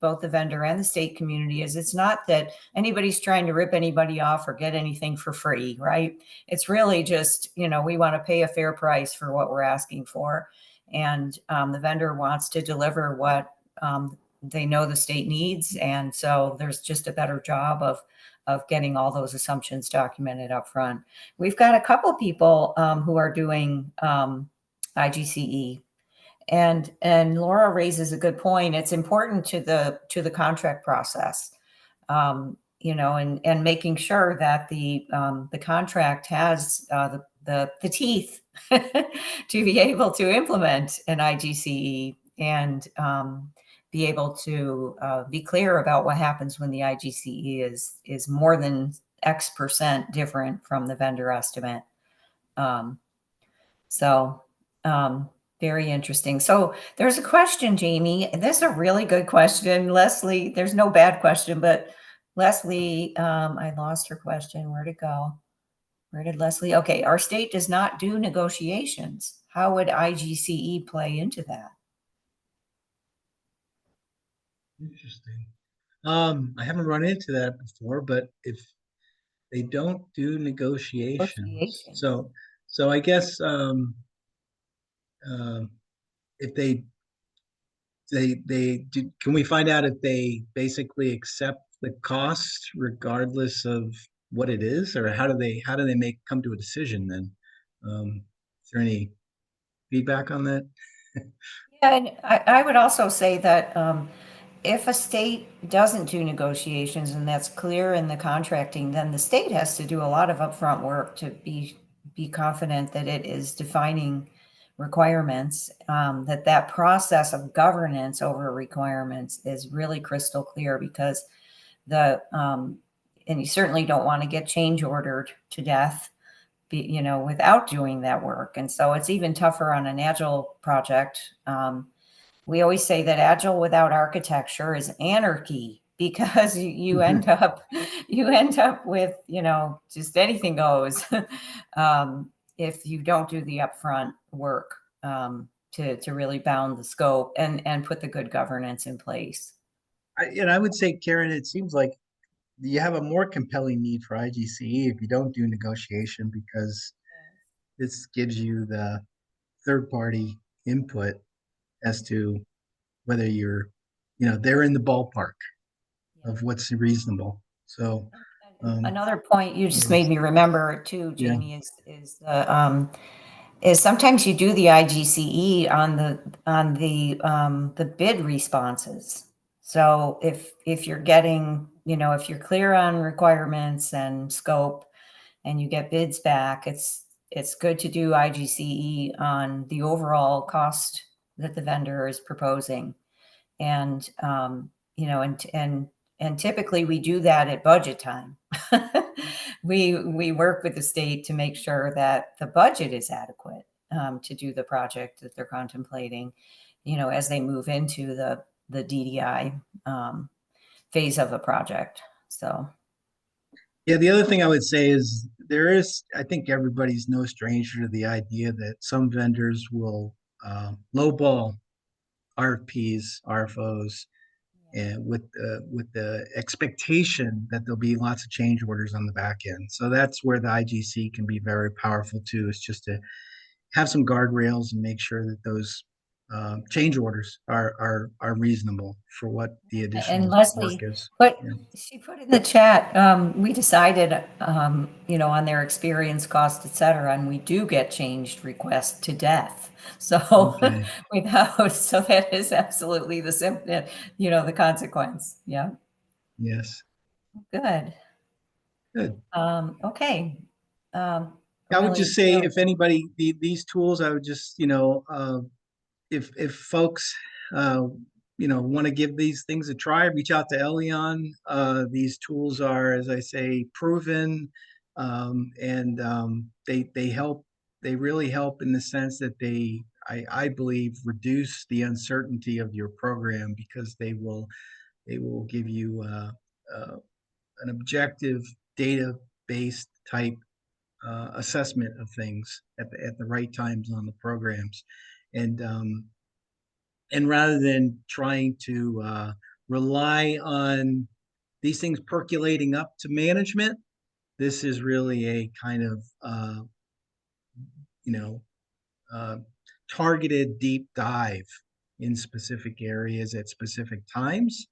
both the vendor and the state community is it's not that anybody's trying to rip anybody off or get anything for free, right? It's really just, we want to pay a fair price for what we're asking for. And the vendor wants to deliver what they know the state needs. And so there's just a better job of getting all those assumptions documented up front. We've got a couple people who are doing IGCE. And Laura raises a good point. It's important to the contract process, and making sure that the contract has the teeth to be able to implement an IGCE and be able to be clear about what happens when the IGCE is more than X% different from the vendor estimate. So very interesting. So there's a question, Jamie. This is a really good question. Leslie, there's no bad question, but Leslie, I lost her question. Where'd it go? Where did Leslie? Okay, our state does not do negotiations. How would IGCE play into that? Interesting. I haven't run into that before, but if they don't do negotiations, so I guess if they do, can we find out if they basically accept the cost regardless of what it is, or how do they come to a decision then? Is there any feedback on that? Yeah, and I would also say that if a state doesn't do negotiations and that's clear in the contracting, then the state has to do a lot of upfront work to be confident that it is defining requirements, that process of governance over requirements is really crystal clear, because and you certainly don't want to get change ordered to death, without doing that work. And so it's even tougher on an agile project. We always say that agile without architecture is anarchy, because you end up with, just anything goes if you don't do the upfront work to really bound the scope and put the good governance in place. I would say, Karen, it seems like you have a more compelling need for IGCE if you don't do negotiation, because this gives you the third party input as to whether they're in the ballpark of what's reasonable. So another point you just yes. made me remember too, Jamie, is sometimes you do the IGCE on the bid responses. So if you're getting, if you're clear on requirements and scope and you get bids back, it's good to do IGCE on the overall cost that the vendor is proposing. And and typically we do that at budget time. We work with the state to make sure that the budget is adequate to do the project that they're contemplating, as they move into the DDI phase of the project. So. Yeah, the other thing I would say is I think everybody's no stranger to the idea that some vendors will lowball RFPs, RFOs, and with the expectation that there'll be lots of change orders on the back end. So that's where the IGC can be very powerful too, is just to have some guardrails and make sure that those change orders are reasonable for what the additional And work Leslie, is. she put in the chat, we decided, on their experience, cost, et cetera, and we do get changed requests to death. So Okay. so that is absolutely the consequence. Yeah. Yes. Good. Good. Okay. I would Really, just say, if anybody, these tools, I would just, if folks, want to give these things a try, reach out to Elion. These tools are, as I say, proven, and they help. They really help in the sense that I believe, reduce the uncertainty of your program, because they will give you an objective, data-based type assessment of things at the right times on the programs. And And rather than trying to rely on these things percolating up to management, this is really a kind of you know uh, targeted deep dive in specific areas at specific times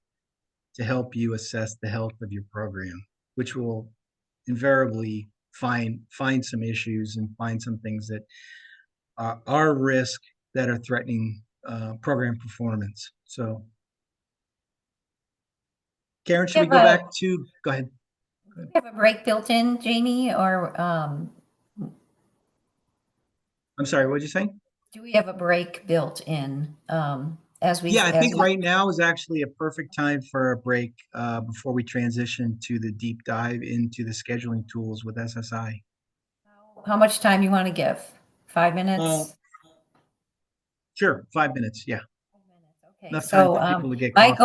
to help you assess the health of your program, which will invariably find some issues and find some things that are risk that are threatening program performance. So, Karen, should we go back to? Go ahead. Do we have a break built in, Jamie, or I'm sorry. What did you say? do we have a break built in as we? Yeah, I think right now is actually a perfect time for a break before we transition to the deep dive into the scheduling tools with SSI. How much time you want to give? 5 minutes? Sure, 5 minutes. Yeah, Okay, enough time so for people to get my coffee.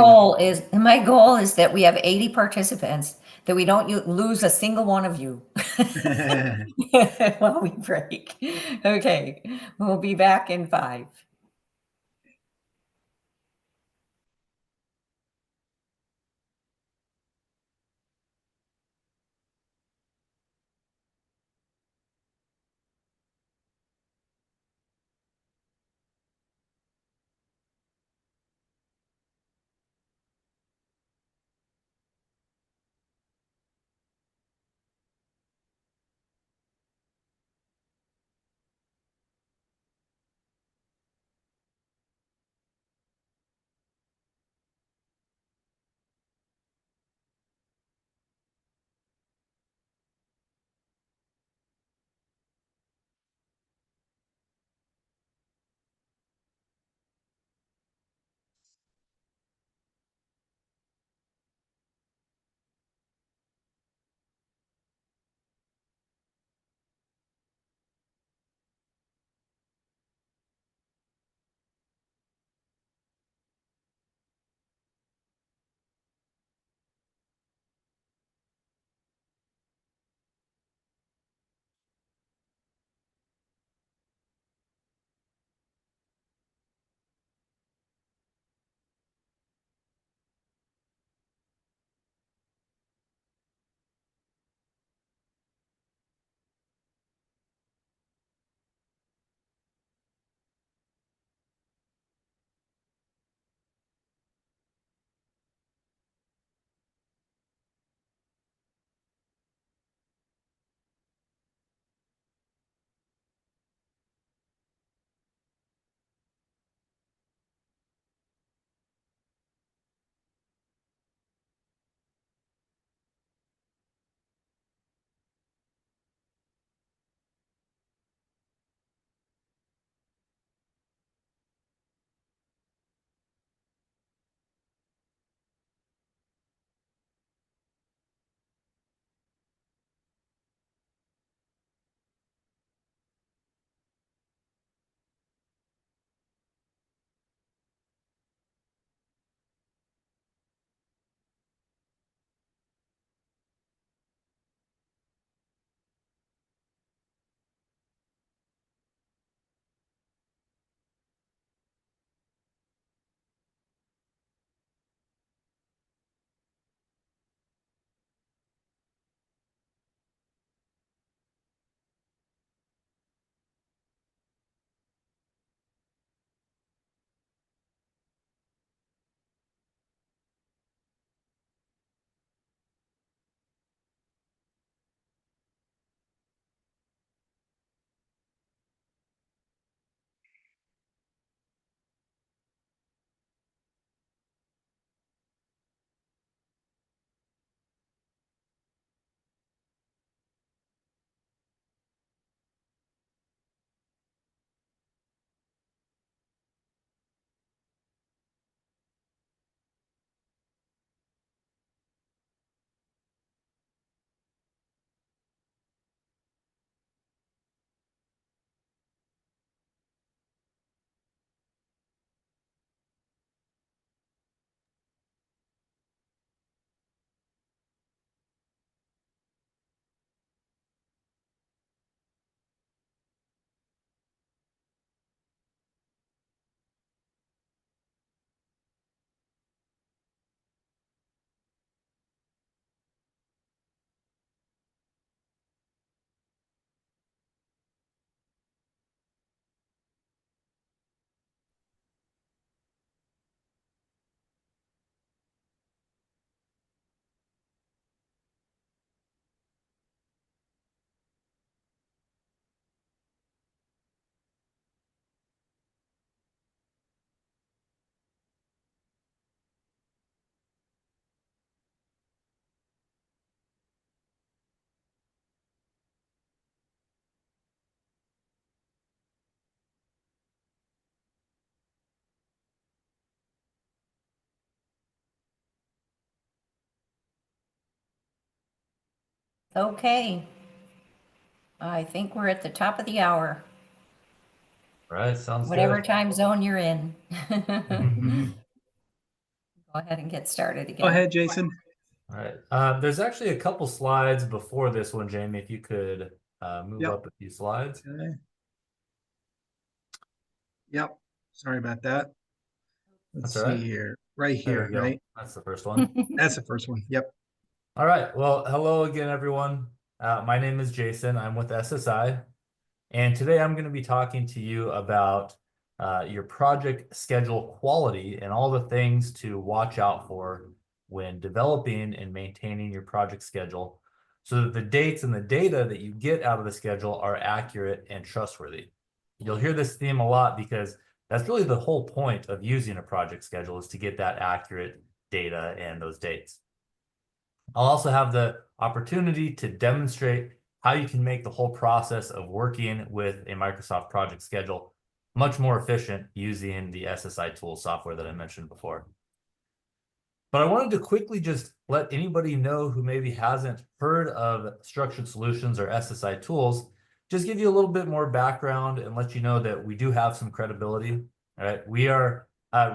goal is that we have 80 participants, that we don't lose a single one of you while we break. Okay, we'll be back in 5. Okay. I think we're at the top of the hour, All right, sounds whatever good. time zone you're in. Go Mhm. ahead and get started Go again. ahead, Jason. All right. There's actually a couple slides before this one, Jamie, if you could move Yep. up a few slides. Okay. Yep. Sorry about that. Let's That's all right. see here. Right There here, we go. right? That's the first one. That's the first one. Yep. All right. Well, hello again, everyone. My name is Jason. I'm with SSI. And today I'm going to be talking to you about your project schedule quality and all the things to watch out for when developing and maintaining your project schedule so that the dates and the data that you get out of the schedule are accurate and trustworthy. You'll hear this theme a lot because that's really the whole point of using a project schedule, is to get that accurate data and those dates. I'll also have the opportunity to demonstrate how you can make the whole process of working with a Microsoft project schedule much more efficient using the SSI Tools software that I mentioned before. But I wanted to quickly just let anybody know who maybe hasn't heard of Structured Solutions or SSI Tools, just give you a little bit more background and let you know that we do have some credibility. All right, we are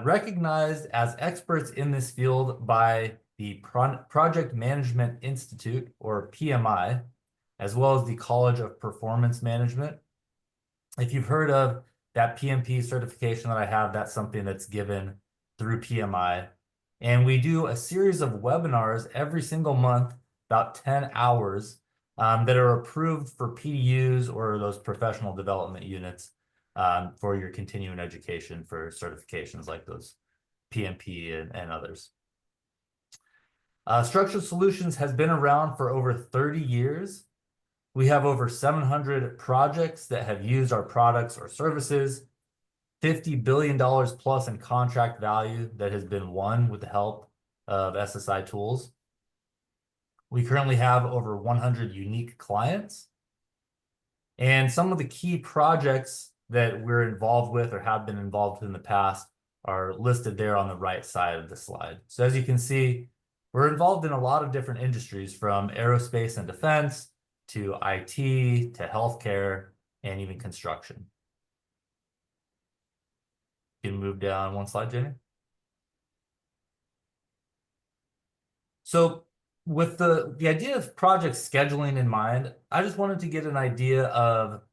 recognized as experts in this field by the Project Management Institute, or PMI, as well as the College of Performance Management. If you've heard of that PMP certification that I have, that's something that's given through PMI. And we do a series of webinars every single month, about 10 hours, that are approved for PDUs or those professional development units for your continuing education for certifications like those PMP and others. Structured Solutions has been around for over 30 years. We have over 700 projects that have used our products or services, $50 billion plus in contract value that has been won with the help of SSI Tools. We currently have over 100 unique clients. And some of the key projects that we're involved with or have been involved in the past are listed there on the right side of the slide. So as you can see, we're involved in a lot of different industries, from aerospace and defense to IT to healthcare and even construction. You can move down one slide, Jamie. So with the idea of project scheduling in mind, I just wanted to get an idea of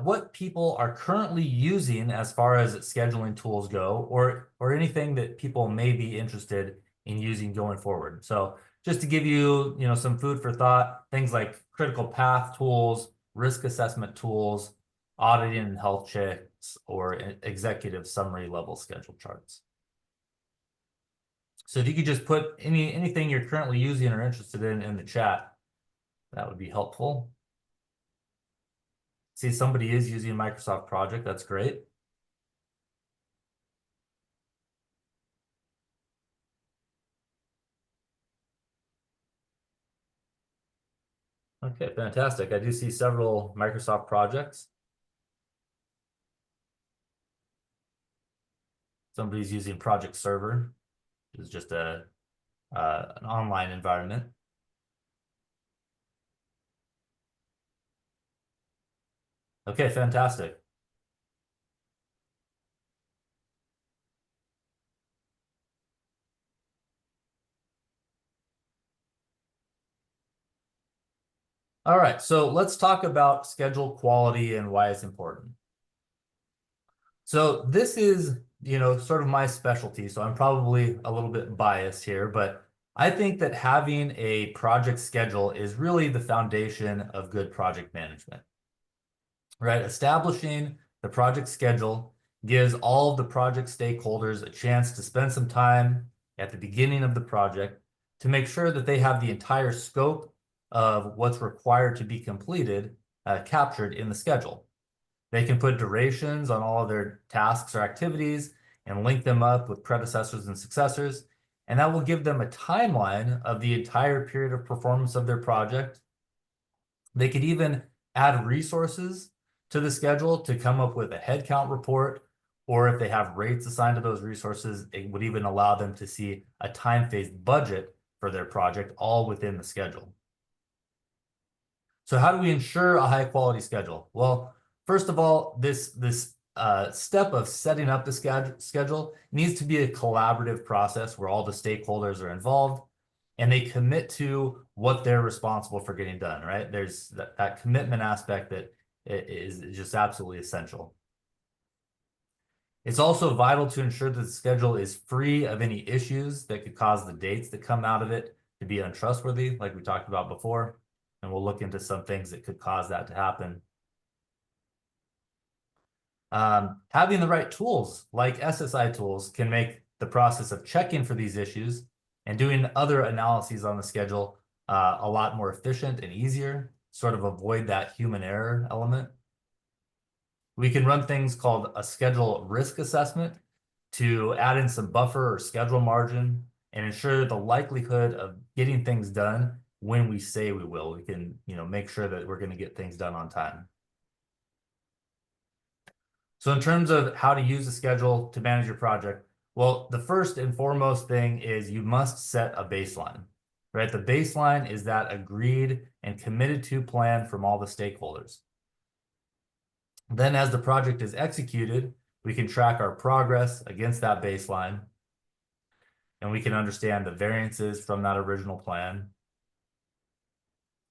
what people are currently using as far as scheduling tools go, or anything that people may be interested in using going forward. So just to give you, some food for thought, things like critical path tools, risk assessment tools, auditing and health checks, or executive summary level schedule charts. So if you could just put anything you're currently using or interested in the chat, that would be helpful. See, somebody is using Microsoft Project. That's great. Okay, fantastic. I do see several Microsoft projects. Somebody's using Project Server, which is just an online environment. Okay, fantastic. All right, so let's talk about schedule quality and why it's important. So this is, sort of my specialty, so I'm probably a little bit biased here, but I think that having a project schedule is really the foundation of good project management, right? Establishing the project schedule gives all of the project stakeholders a chance to spend some time at the beginning of the project to make sure that they have the entire scope of what's required to be completed captured in the schedule. They can put durations on all of their tasks or activities and link them up with predecessors and successors, and that will give them a timeline of the entire period of performance of their project. They could even add resources to the schedule to come up with a headcount report, or if they have rates assigned to those resources, it would even allow them to see a time-phased budget for their project all within the schedule. So how do we ensure a high quality schedule? Well, first of all, this step of setting up the schedule needs to be a collaborative process where all the stakeholders are involved and they commit to what they're responsible for getting done, right? There's that commitment aspect that is just absolutely essential. It's also vital to ensure that the schedule is free of any issues that could cause the dates that come out of it to be untrustworthy, like we talked about before. And we'll look into some things that could cause that to happen. Having the right tools, like SSI tools, can make the process of checking for these issues and doing other analyses on the schedule a lot more efficient and easier, sort of avoid that human error element. We can run things called a schedule risk assessment to add in some buffer or schedule margin and ensure the likelihood of getting things done when we say we will. We can, make sure that we're going to get things done on time. So in terms of how to use the schedule to manage your project, well, the first and foremost thing is you must set a baseline, right? The baseline is that agreed and committed to plan from all the stakeholders. Then as the project is executed, we can track our progress against that baseline, and we can understand the variances from that original plan.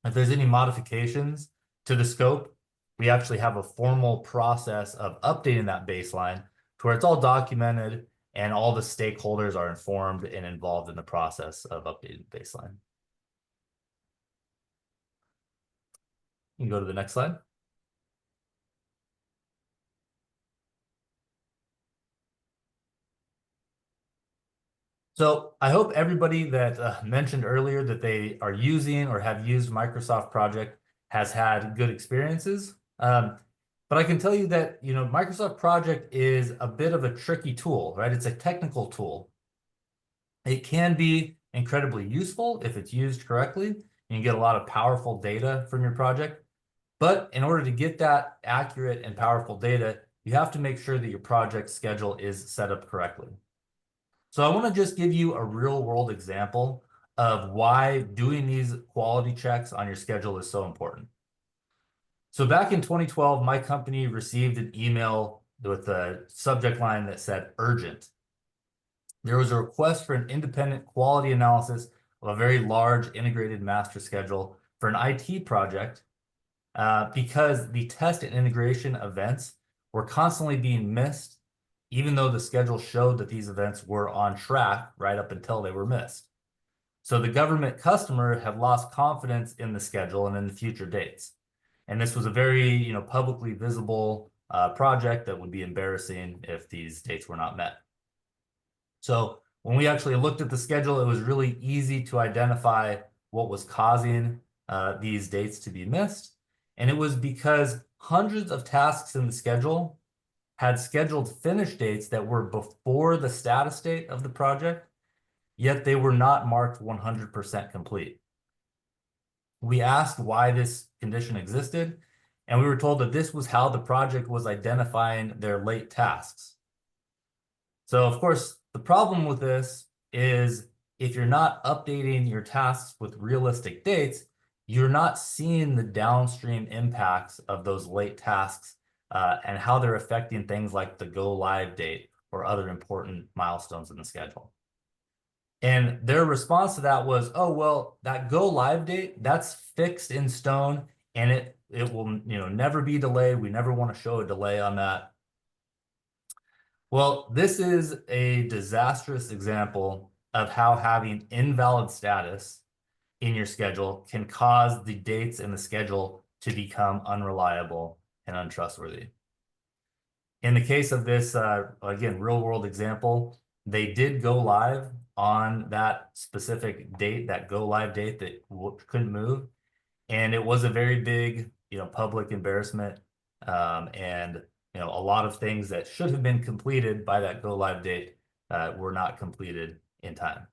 If there's any modifications to the scope, we actually have a formal process of updating that baseline to where it's all documented and all the stakeholders are informed and involved in the process of updating the baseline. You can go to the next slide. So I hope everybody that mentioned earlier that they are using or have used Microsoft Project has had good experiences. But I can tell you that, Microsoft Project is a bit of a tricky tool, right? It's a technical tool. It can be incredibly useful if it's used correctly, and you get a lot of powerful data from your project. But in order to get that accurate and powerful data, you have to make sure that your project schedule is set up correctly. So I want to just give you a real world example of why doing these quality checks on your schedule is so important. So back in 2012, my company received an email with a subject line that said urgent. There was a request for an independent quality analysis of a very large integrated master schedule for an IT project because the test and integration events were constantly being missed, even though the schedule showed that these events were on track right up until they were missed. So the government customer had lost confidence in the schedule and in the future dates. And this was a very, publicly visible project that would be embarrassing if these dates were not met. So when we actually looked at the schedule, it was really easy to identify what was causing these dates to be missed. And it was because hundreds of tasks in the schedule had scheduled finish dates that were before the status date of the project, yet they were not marked 100% complete. We asked why this condition existed, and we were told that this was how the project was identifying their late tasks. So, of course, the problem with this is if you're not updating your tasks with realistic dates, you're not seeing the downstream impacts of those late tasks and how they're affecting things like the go live date or other important milestones in the schedule. And their response to that was, oh, well, that go live date, that's fixed in stone and it will, never be delayed. We never want to show a delay on that. Well, this is a disastrous example of how having invalid status in your schedule can cause the dates in the schedule to become unreliable and untrustworthy. In the case of this, again, real world example, they did go live on that specific date, that go live date that couldn't move. And it was a very big, public embarrassment. And, a lot of things that should have been completed by that go live date were not completed in time.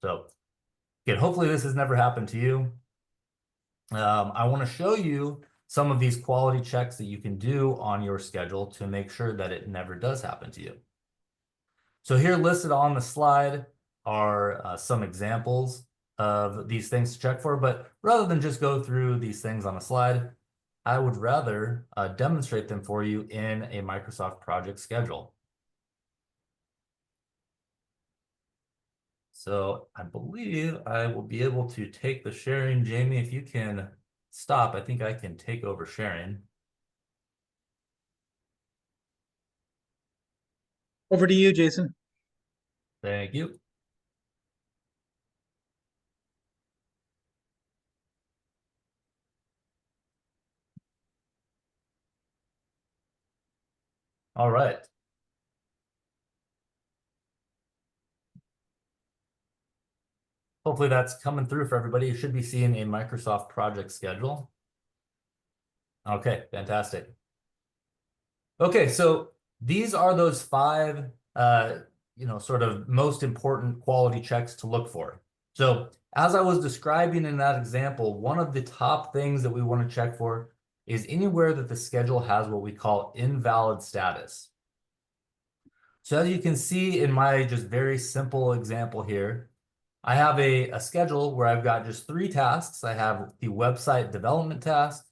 So again, hopefully this has never happened to you. I want to show you some of these quality checks that you can do on your schedule to make sure that it never does happen to you. So here listed on the slide are some examples of these things to check for, but rather than just go through these things on a slide, I would rather demonstrate them for you in a Microsoft project schedule. So I believe I will be able to take the sharing. Jamie, if you can stop, I think I can take over sharing. Over to you, Jason. Thank you. All right. Hopefully that's coming through for everybody. You should be seeing a Microsoft project schedule. Okay, fantastic. Okay, so these are those 5, sort of most important quality checks to look for. So as I was describing in that example, one of the top things that we want to check for is anywhere that the schedule has what we call invalid status. So as you can see in my just very simple example here, I have a schedule where I've got just 3 tasks. I have the website development task,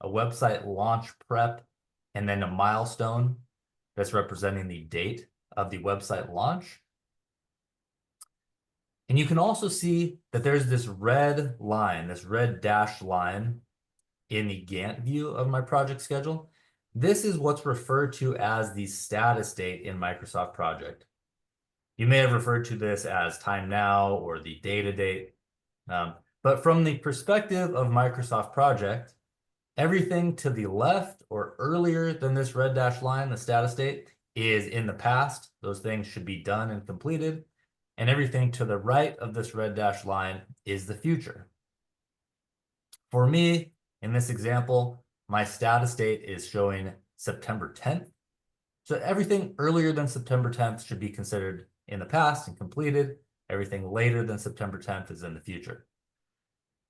a website launch prep, and then a milestone that's representing the date of the website launch. And you can also see that there's this red line, this red dashed line in the Gantt view of my project schedule. This is what's referred to as the status date in Microsoft Project. You may have referred to this as time now or the data date. But from the perspective of Microsoft Project, everything to the left or earlier than this red dashed line, the status date, is in the past. Those things should be done and completed. And everything to the right of this red dashed line is the future. For me, in this example, my status date is showing September 10th. So everything earlier than September 10th should be considered in the past and completed. Everything later than September 10th is in the future.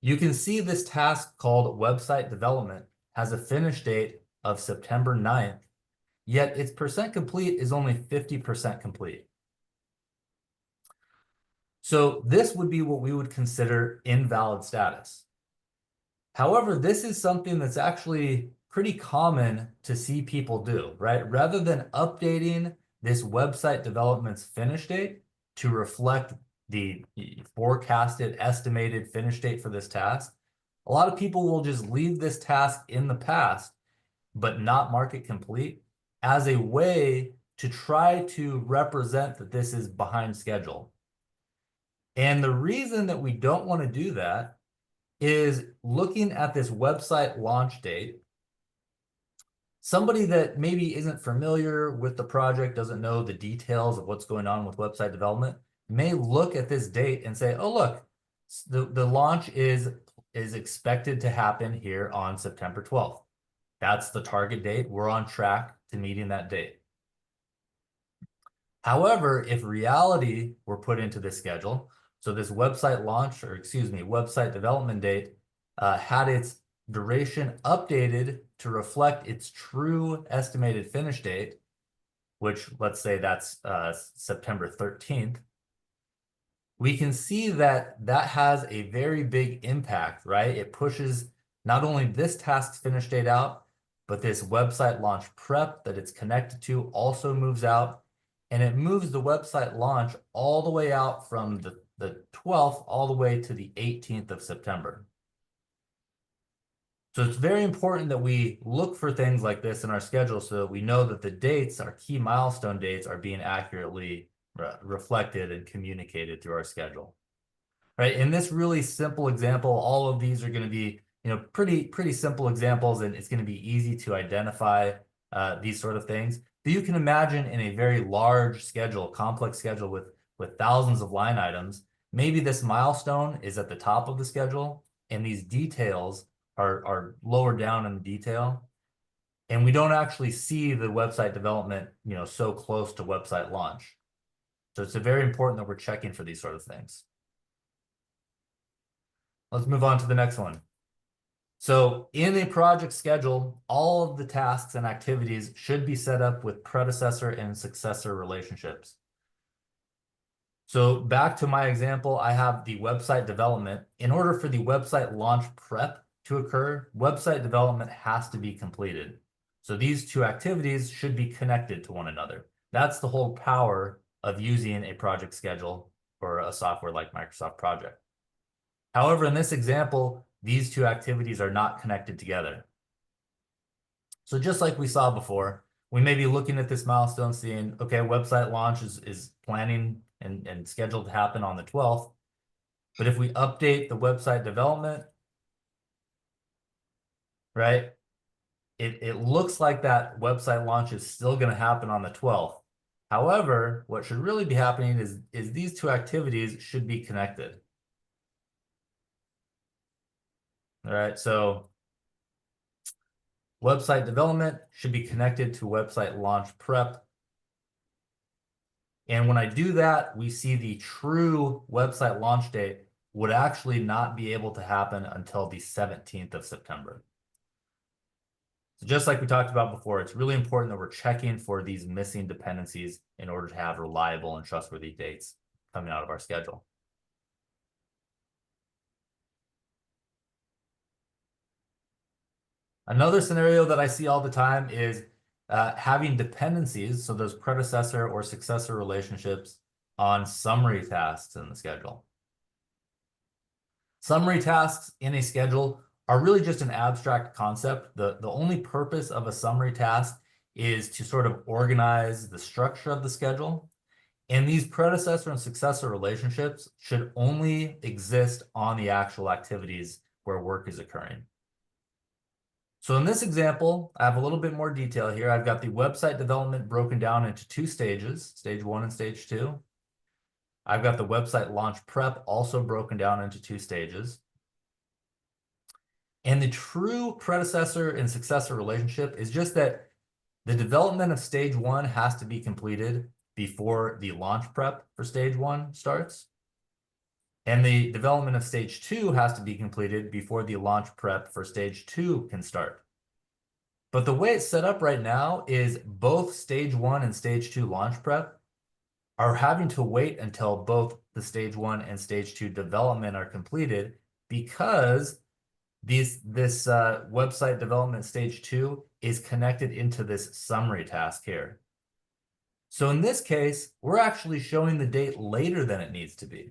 You can see this task called website development has a finish date of September 9th, yet its percent complete is only 50% complete. So this would be what we would consider invalid status. However, this is something that's actually pretty common to see people do, right? Rather than updating this website development's finish date to reflect the forecasted estimated finish date for this task, a lot of people will just leave this task in the past, but not mark it complete as a way to try to represent that this is behind schedule. And the reason that we don't want to do that is looking at this website launch date. Somebody that maybe isn't familiar with the project, doesn't know the details of what's going on with website development, may look at this date and say, oh, look, the launch is expected to happen here on September 12th. That's the target date. We're on track to meeting that date. However, if reality were put into this schedule, so this website launch, or excuse me, website development date had its duration updated to reflect its true estimated finish date, which let's say that's September 13th, we can see that that has a very big impact, right? It pushes not only this task's finish date out, but this website launch prep that it's connected to also moves out, and it moves the website launch all the way out from the 12th all the way to the 18th of September. So it's very important that we look for things like this in our schedule so that we know that the dates, our key milestone dates, are being accurately reflected and communicated through our schedule. Right? In this really simple example, all of these are going to be, pretty simple examples, and it's going to be easy to identify these sort of things. But you can imagine in a very large schedule, complex schedule with thousands of line items, maybe this milestone is at the top of the schedule, and these details are lower down in the detail, and we don't actually see the website development, so close to website launch. So it's very important that we're checking for these sort of things. Let's move on to the next one. So in a project schedule, all of the tasks and activities should be set up with predecessor and successor relationships. So back to my example, I have the website development. In order for the website launch prep to occur, website development has to be completed. So these two activities should be connected to one another. That's the whole power of using a project schedule for a software like Microsoft Project. However, in this example, these two activities are not connected together. So just like we saw before, we may be looking at this milestone seeing, okay, website launch is planning and scheduled to happen on the 12th. But if we update the website development, right, it looks like that website launch is still going to happen on the 12th. However, what should really be happening is these two activities should be connected. All right, so website development should be connected to website launch prep. And when I do that, we see the true website launch date would actually not be able to happen until the 17th of September. So just like we talked about before, it's really important that we're checking for these missing dependencies in order to have reliable and trustworthy dates coming out of our schedule. Another scenario that I see all the time is having dependencies, so those predecessor or successor relationships on summary tasks in the schedule. Summary tasks in a schedule are really just an abstract concept. The only purpose of a summary task is to sort of organize the structure of the schedule. And these predecessor and successor relationships should only exist on the actual activities where work is occurring. So in this example, I have a little bit more detail here. I've got the website development broken down into two stages, stage 1 and stage 2. I've got the website launch prep also broken down into two stages. And the true predecessor and successor relationship is just that the development of stage 1 has to be completed before the launch prep for stage 1 starts. And the development of stage 2 has to be completed before the launch prep for stage 2 can start. But the way it's set up right now is both stage 1 and stage 2 launch prep are having to wait until both the stage 1 and stage 2 development are completed, because this website development stage 2 is connected into this summary task here. So in this case, we're actually showing the date later than it needs to be,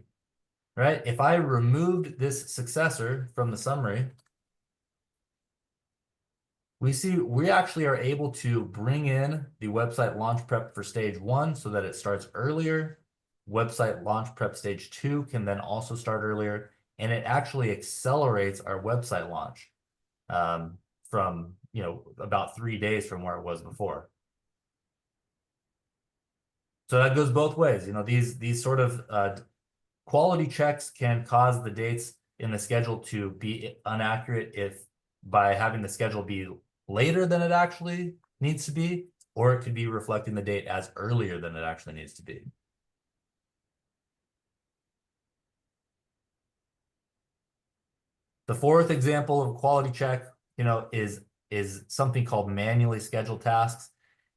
right? If I removed this successor from the summary, we see we actually are able to bring in the website launch prep for stage 1 so that it starts earlier. Website launch prep stage 2 can then also start earlier, and it actually accelerates our website launch from about 3 days from where it was before. So that goes both ways. These sort of quality checks can cause the dates in the schedule to be inaccurate if by having the schedule be later than it actually needs to be, or it could be reflecting the date as earlier than it actually needs to be. The fourth example of quality check, is something called manually scheduled tasks.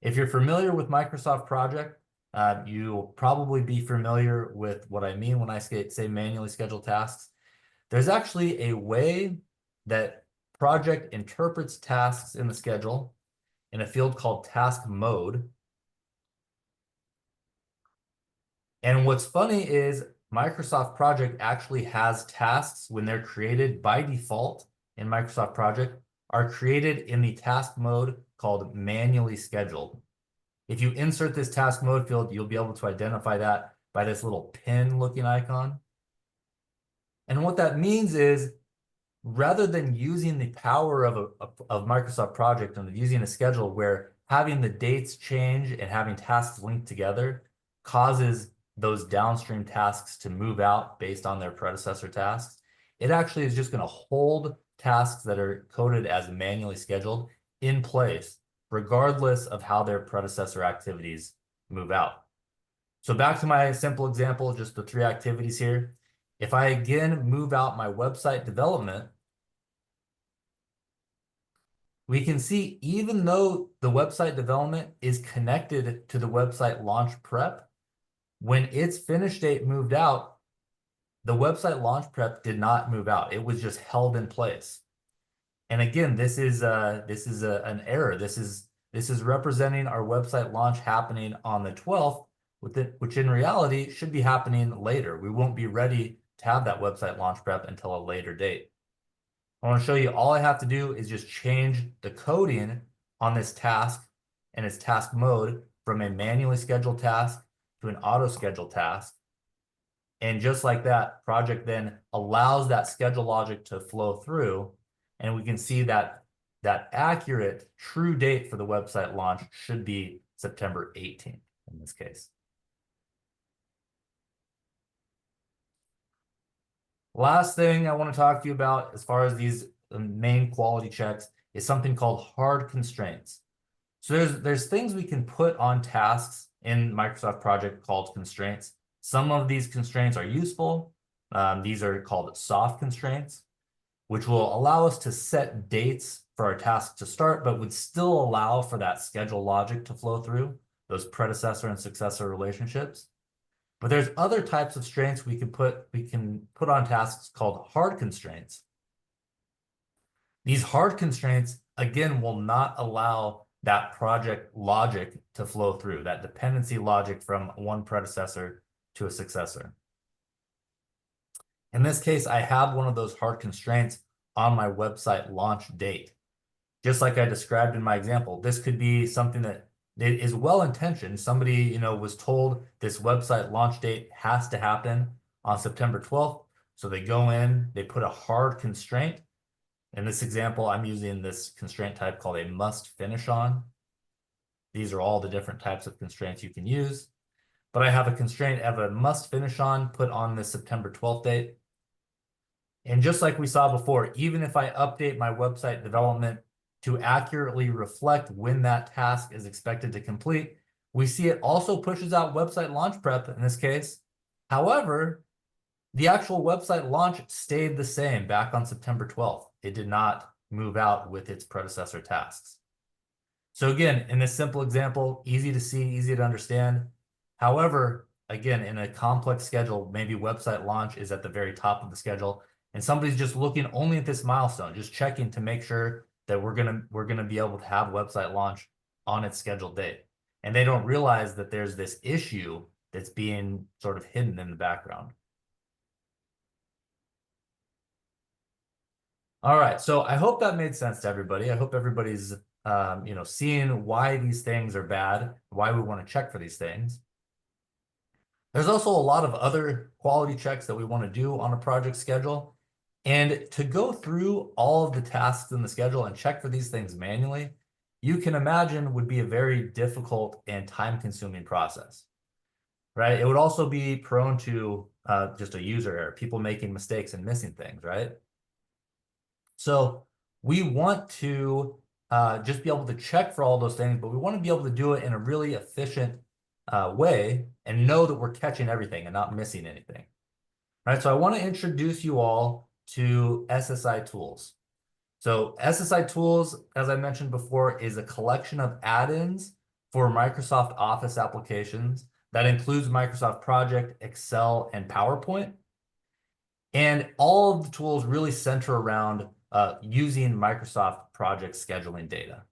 If you're familiar with Microsoft Project, you'll probably be familiar with what I mean when I say manually scheduled tasks. There's actually a way that Project interprets tasks in the schedule in a field called task mode. And what's funny is Microsoft Project actually has tasks when they're created by default in Microsoft Project are created in the task mode called manually scheduled. If you insert this task mode field, you'll be able to identify that by this little pin looking icon. And what that means is, rather than using the power of Microsoft Project and using a schedule where having the dates change and having tasks linked together causes those downstream tasks to move out based on their predecessor tasks, it actually is just going to hold tasks that are coded as manually scheduled in place, regardless of how their predecessor activities move out. So back to my simple example, just the 3 activities here. If I again move out my website development, we can see even though the website development is connected to the website launch prep, When its finish date moved out, the website launch prep did not move out. It was just held in place. And again, this is an error. This is representing our website launch happening on the 12th, which in reality should be happening later. We won't be ready to have that website launch prep until a later date. I want to show you all I have to do is just change the coding on this task and its task mode from a manually scheduled task to an auto scheduled task. And just like that, project then allows that schedule logic to flow through, and we can see that accurate true date for the website launch should be September 18th in this case. Last thing I want to talk to you about as far as these main quality checks is something called hard constraints. So there's things we can put on tasks in Microsoft Project called constraints. Some of these constraints are useful. These are called soft constraints, which will allow us to set dates for our tasks to start, but would still allow for that schedule logic to flow through, those predecessor and successor relationships. But there's other types of constraints we can put on tasks called hard constraints. These hard constraints, again, will not allow that project logic to flow through, that dependency logic from one predecessor to a successor. In this case, I have one of those hard constraints on my website launch date. Just like I described in my example, this could be something that it is well-intentioned. Somebody, was told this website launch date has to happen on September 12th. So they go in, they put a hard constraint. In this example, I'm using this constraint type called a must finish on. These are all the different types of constraints you can use. But I have a constraint of a must finish on put on the September 12th date. And just like we saw before, even if I update my website development to accurately reflect when that task is expected to complete, we see it also pushes out website launch prep in this case. However, the actual website launch stayed the same back on September 12th. It did not move out with its predecessor tasks. So again, in this simple example, easy to see, easy to understand. However, again, in a complex schedule, maybe website launch is at the very top of the schedule, and somebody's just looking only at this milestone, just checking to make sure that we're gonna be able to have website launch on its scheduled date. And they don't realize that there's this issue that's being sort of hidden in the background. All right, so I hope that made sense to everybody. I hope everybody's seeing why these things are bad, why we want to check for these things. There's also a lot of other quality checks that we want to do on a project schedule. And to go through all of the tasks in the schedule and check for these things manually, you can imagine would be a very difficult and time-consuming process, right? It would also be prone to just a user error, people making mistakes and missing things, right? So we want to just be able to check for all those things, but we want to be able to do it in a really efficient way and know that we're catching everything and not missing anything. All right, so I want to introduce you all to SSI tools. So SSI tools, as I mentioned before, is a collection of add-ins for Microsoft Office applications that includes Microsoft Project, Excel, and PowerPoint. And all of the tools really center around using Microsoft Project scheduling data.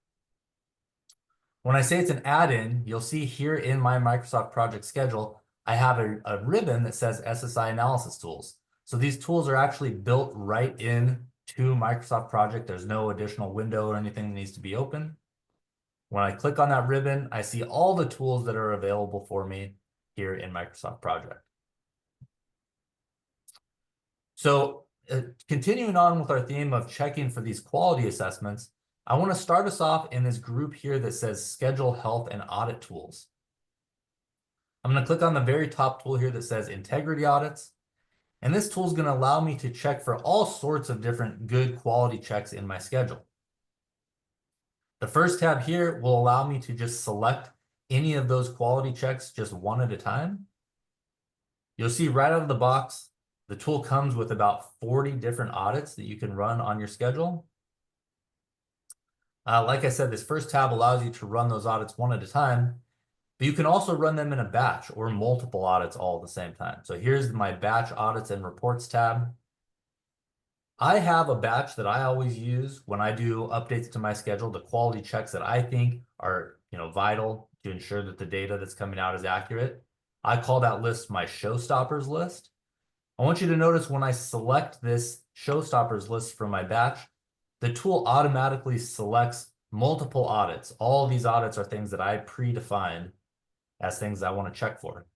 When I say it's an add-in, you'll see here in my Microsoft Project schedule, I have a ribbon that says SSI analysis tools. So these tools are actually built right in to Microsoft Project. There's no additional window or anything that needs to be open. When I click on that ribbon, I see all the tools that are available for me here in Microsoft Project. So continuing on with our theme of checking for these quality assessments, I want to start us off in this group here that says Schedule Health and Audit Tools. I'm going to click on the very top tool here that says Integrity Audits. And this tool is going to allow me to check for all sorts of different good quality checks in my schedule. The first tab here will allow me to just select any of those quality checks just one at a time. You'll see right out of the box, the tool comes with about 40 different audits that you can run on your schedule. Like I said, this first tab allows you to run those audits one at a time. But you can also run them in a batch or multiple audits all at the same time. So here's my batch audits and reports tab. I have a batch that I always use when I do updates to my schedule, the quality checks that I think are, vital to ensure that the data that's coming out is accurate. I call that list my showstoppers list. I want you to notice when I select this showstoppers list from my batch, the tool automatically selects multiple audits. All of these audits are things that I predefined as things I want to check for.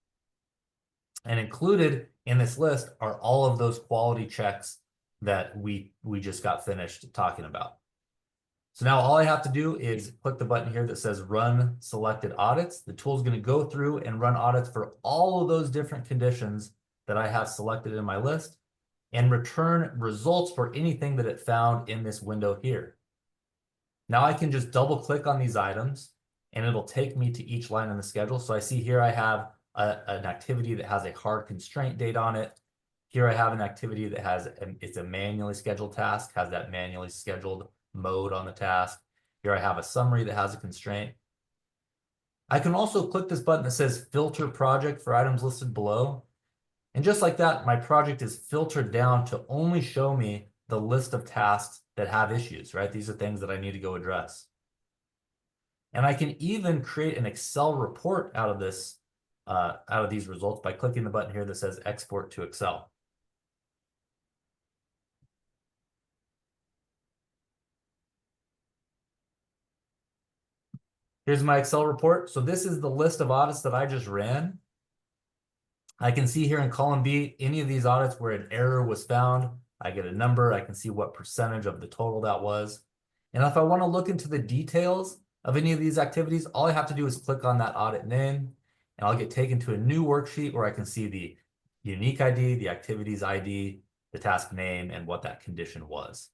And included in this list are all of those quality checks that we just got finished talking about. So now all I have to do is click the button here that says run selected audits. The tool is going to go through and run audits for all of those different conditions that I have selected in my list and return results for anything that it found in this window here. Now I can just double click on these items and it'll take me to each line in the schedule. So I see here I have an activity that has a hard constraint date on it. Here I have an activity that has, it's a manually scheduled task, has that manually scheduled mode on the task. Here I have a summary that has a constraint. I can also click this button that says filter project for items listed below. And just like that, my project is filtered down to only show me the list of tasks that have issues, right? These are things that I need to go address. And I can even create an Excel report out of this, out of these results by clicking the button here that says export to Excel. Here's my Excel report. So this is the list of audits that I just ran. I can see here in column B, any of these audits where an error was found, I get a number. I can see what percentage of the total that was. And if I want to look into the details of any of these activities, all I have to do is click on that audit name, and I'll get taken to a new worksheet where I can see the unique ID, the activities ID, the task name, and what that condition was.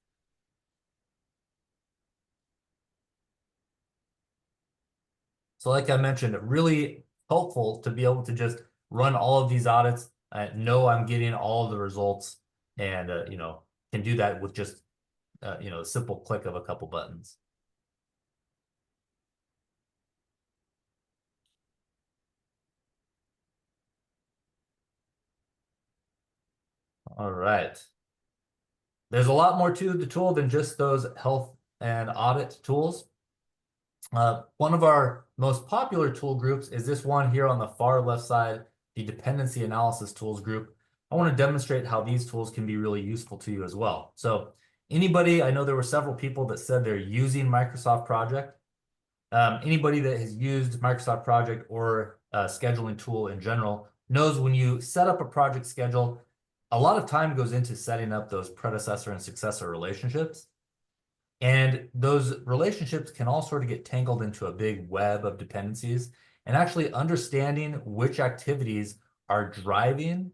So like I mentioned, really helpful to be able to just run all of these audits, know I'm getting all of the results, and can do that with just a simple click of a couple buttons. All right. There's a lot more to the tool than just those health and audit tools. One of our most popular tool groups is this one here on the far left side, the dependency analysis tools group. I want to demonstrate how these tools can be really useful to you as well. So anybody, I know there were several people that said they're using Microsoft Project. Anybody that has used Microsoft Project or a scheduling tool in general knows when you set up a project schedule, a lot of time goes into setting up those predecessor and successor relationships. And those relationships can all sort of get tangled into a big web of dependencies. And actually understanding which activities are driving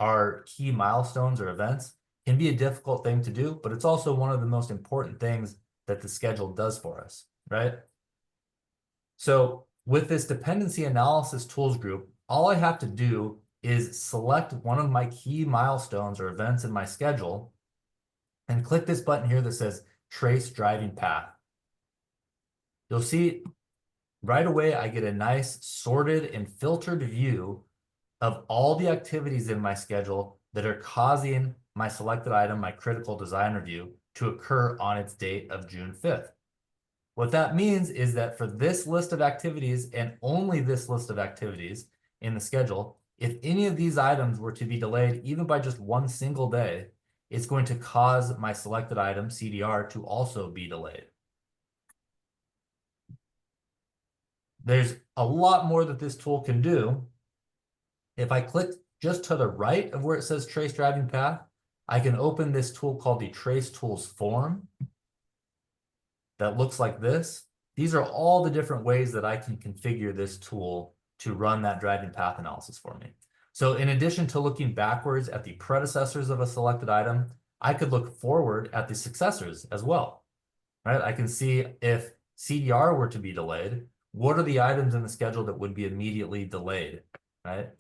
our key milestones or events can be a difficult thing to do, but it's also one of the most important things that the schedule does for us, right? So with this dependency analysis tools group, all I have to do is select one of my key milestones or events in my schedule and click this button here that says trace driving path. You'll see right away I get a nice sorted and filtered view of all the activities in my schedule that are causing my selected item, my critical design review, to occur on its date of June 5th. What that means is that for this list of activities and only this list of activities in the schedule, if any of these items were to be delayed even by just one single day, it's going to cause my selected item, CDR, to also be delayed. There's a lot more that this tool can do. If I click just to the right of where it says trace driving path, I can open this tool called the Trace Tools form that looks like this. These are all the different ways that I can configure this tool to run that driving path analysis for me. So in addition to looking backwards at the predecessors of a selected item, I could look forward at the successors as well, right? I can see if CDR were to be delayed, what are the items in the schedule that would be immediately delayed, right?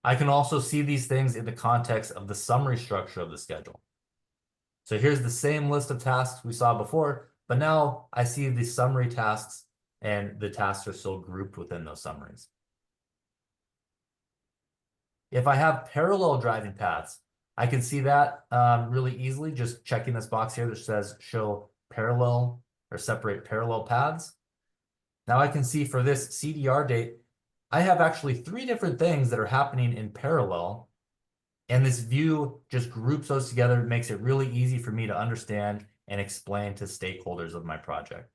I can also see these things in the context of the summary structure of the schedule. So here's the same list of tasks we saw before, but now I see the summary tasks and the tasks are still grouped within those summaries. If I have parallel driving paths, I can see that really easily just checking this box here that says show parallel or separate parallel paths. Now I can see for this CDR date, I have actually 3 different things that are happening in parallel. And this view just groups those together, makes it really easy for me to understand and explain to stakeholders of my project.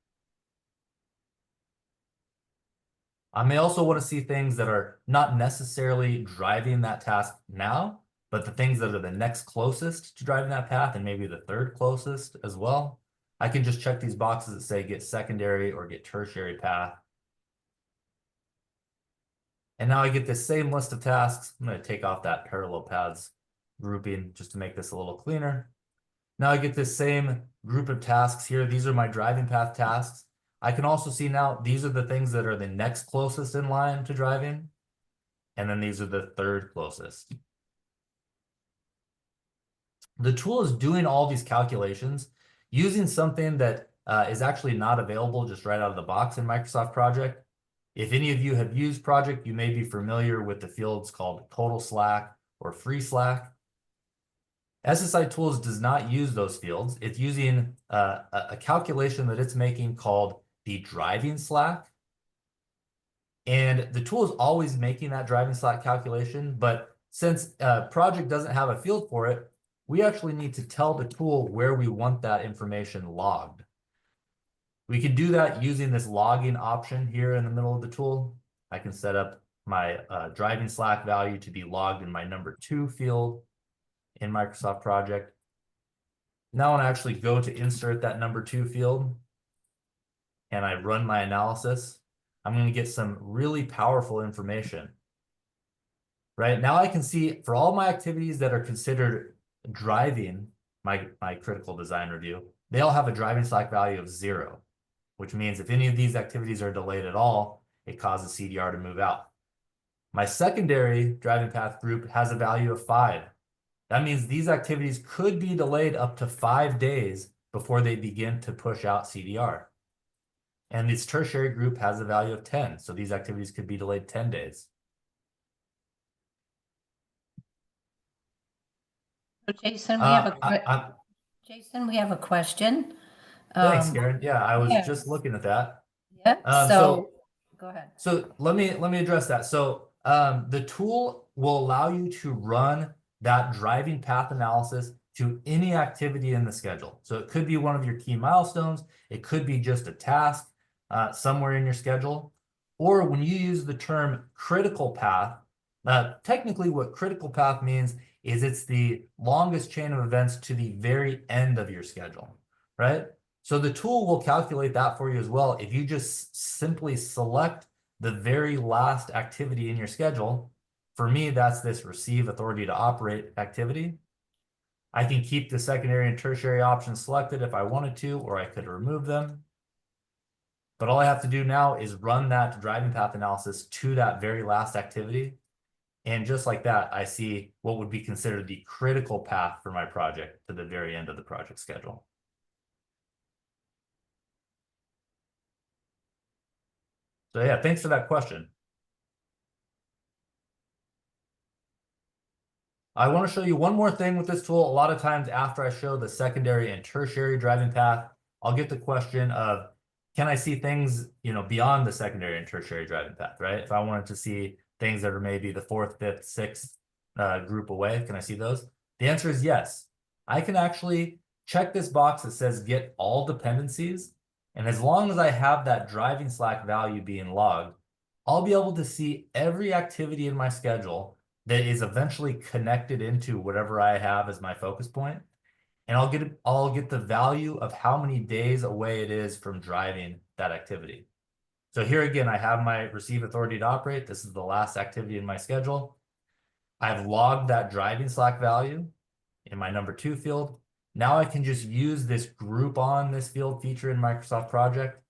I may also want to see things that are not necessarily driving that task now, but the things that are the next closest to driving that path and maybe the 3rd closest as well. I can just check these boxes that say get secondary or get tertiary path. And now I get this same list of tasks. I'm going to take off that parallel paths grouping just to make this a little cleaner. Now I get this same group of tasks here. These are my driving path tasks. I can also see now these are the things that are the next closest in line to driving. And then these are the 3rd closest. The tool is doing all these calculations using something that is actually not available just right out of the box in Microsoft Project. If any of you have used Project, you may be familiar with the fields called total slack or free slack. SSI Tools does not use those fields. It's using a calculation that it's making called the driving slack. And the tool is always making that driving slack calculation, but since Project doesn't have a field for it, we actually need to tell the tool where we want that information logged. We can do that using this logging option here in the middle of the tool. I can set up my driving slack value to be logged in my number 2 field in Microsoft Project. Now when I actually go to insert that number 2 field and I run my analysis, I'm going to get some really powerful information. Right now I can see for all my activities that are considered driving my critical design review, they all have a driving slack value of 0, which means if any of these activities are delayed at all, it causes CDR to move out. My secondary driving path group has a value of 5. That means these activities could be delayed up to 5 days before they begin to push out CDR. And this tertiary group has a value of 10. So these activities could be delayed 10 days. So Jason, we have Jason, we have a question. Thanks, Karen. Yeah, I was yes. just looking at that. Yep. So go ahead. So let me address that. So the tool will allow you to run that driving path analysis to any activity in the schedule. So it could be one of your key milestones. It could be just a task somewhere in your schedule. Or when you use the term critical path, technically what critical path means is it's the longest chain of events to the very end of your schedule, right? So the tool will calculate that for you as well. If you just simply select the very last activity in your schedule, for me, that's this receive authority to operate activity. I can keep the secondary and tertiary options selected if I wanted to, or I could remove them. But all I have to do now is run that driving path analysis to that very last activity. And just like that, I see what would be considered the critical path for my project to the very end of the project schedule. So yeah, thanks for that question. I want to show you one more thing with this tool. A lot of times after I show the secondary and tertiary driving path, I'll get the question of, can I see things, beyond the secondary and tertiary driving path, right? If I wanted to see things that are maybe the 4th, 5th, 6th group away, can I see those? The answer is yes. I can actually check this box that says get all dependencies. And as long as I have that driving slack value being logged, I'll be able to see every activity in my schedule that is eventually connected into whatever I have as my focus point. And I'll get the value of how many days away it is from driving that activity. So here again, I have my receive authority to operate. This is the last activity in my schedule. I've logged that driving slack value in my number 2 field. Now I can just use this group on this field feature in Microsoft Project.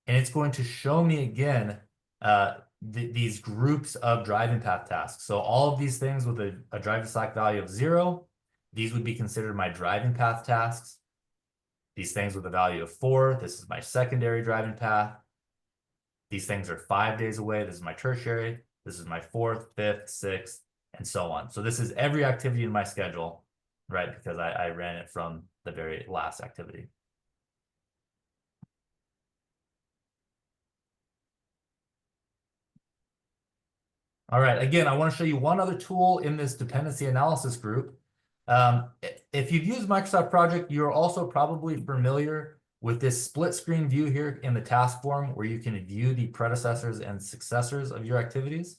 And it's going to show me again these groups of driving path tasks. So all of these things with a driving slack value of 0, these would be considered my driving path tasks. These things with a value of 4, this is my secondary driving path. these things are 5 days away. This is my tertiary. This is my 4th, 5th, 6th, and so on. So this is every activity in my schedule, right? Because I ran it from the very last activity. All right, again, I want to show you one other tool in this dependency analysis group. If you've used Microsoft Project, you're also probably familiar with this split screen view here in the task form where you can view the predecessors and successors of your activities.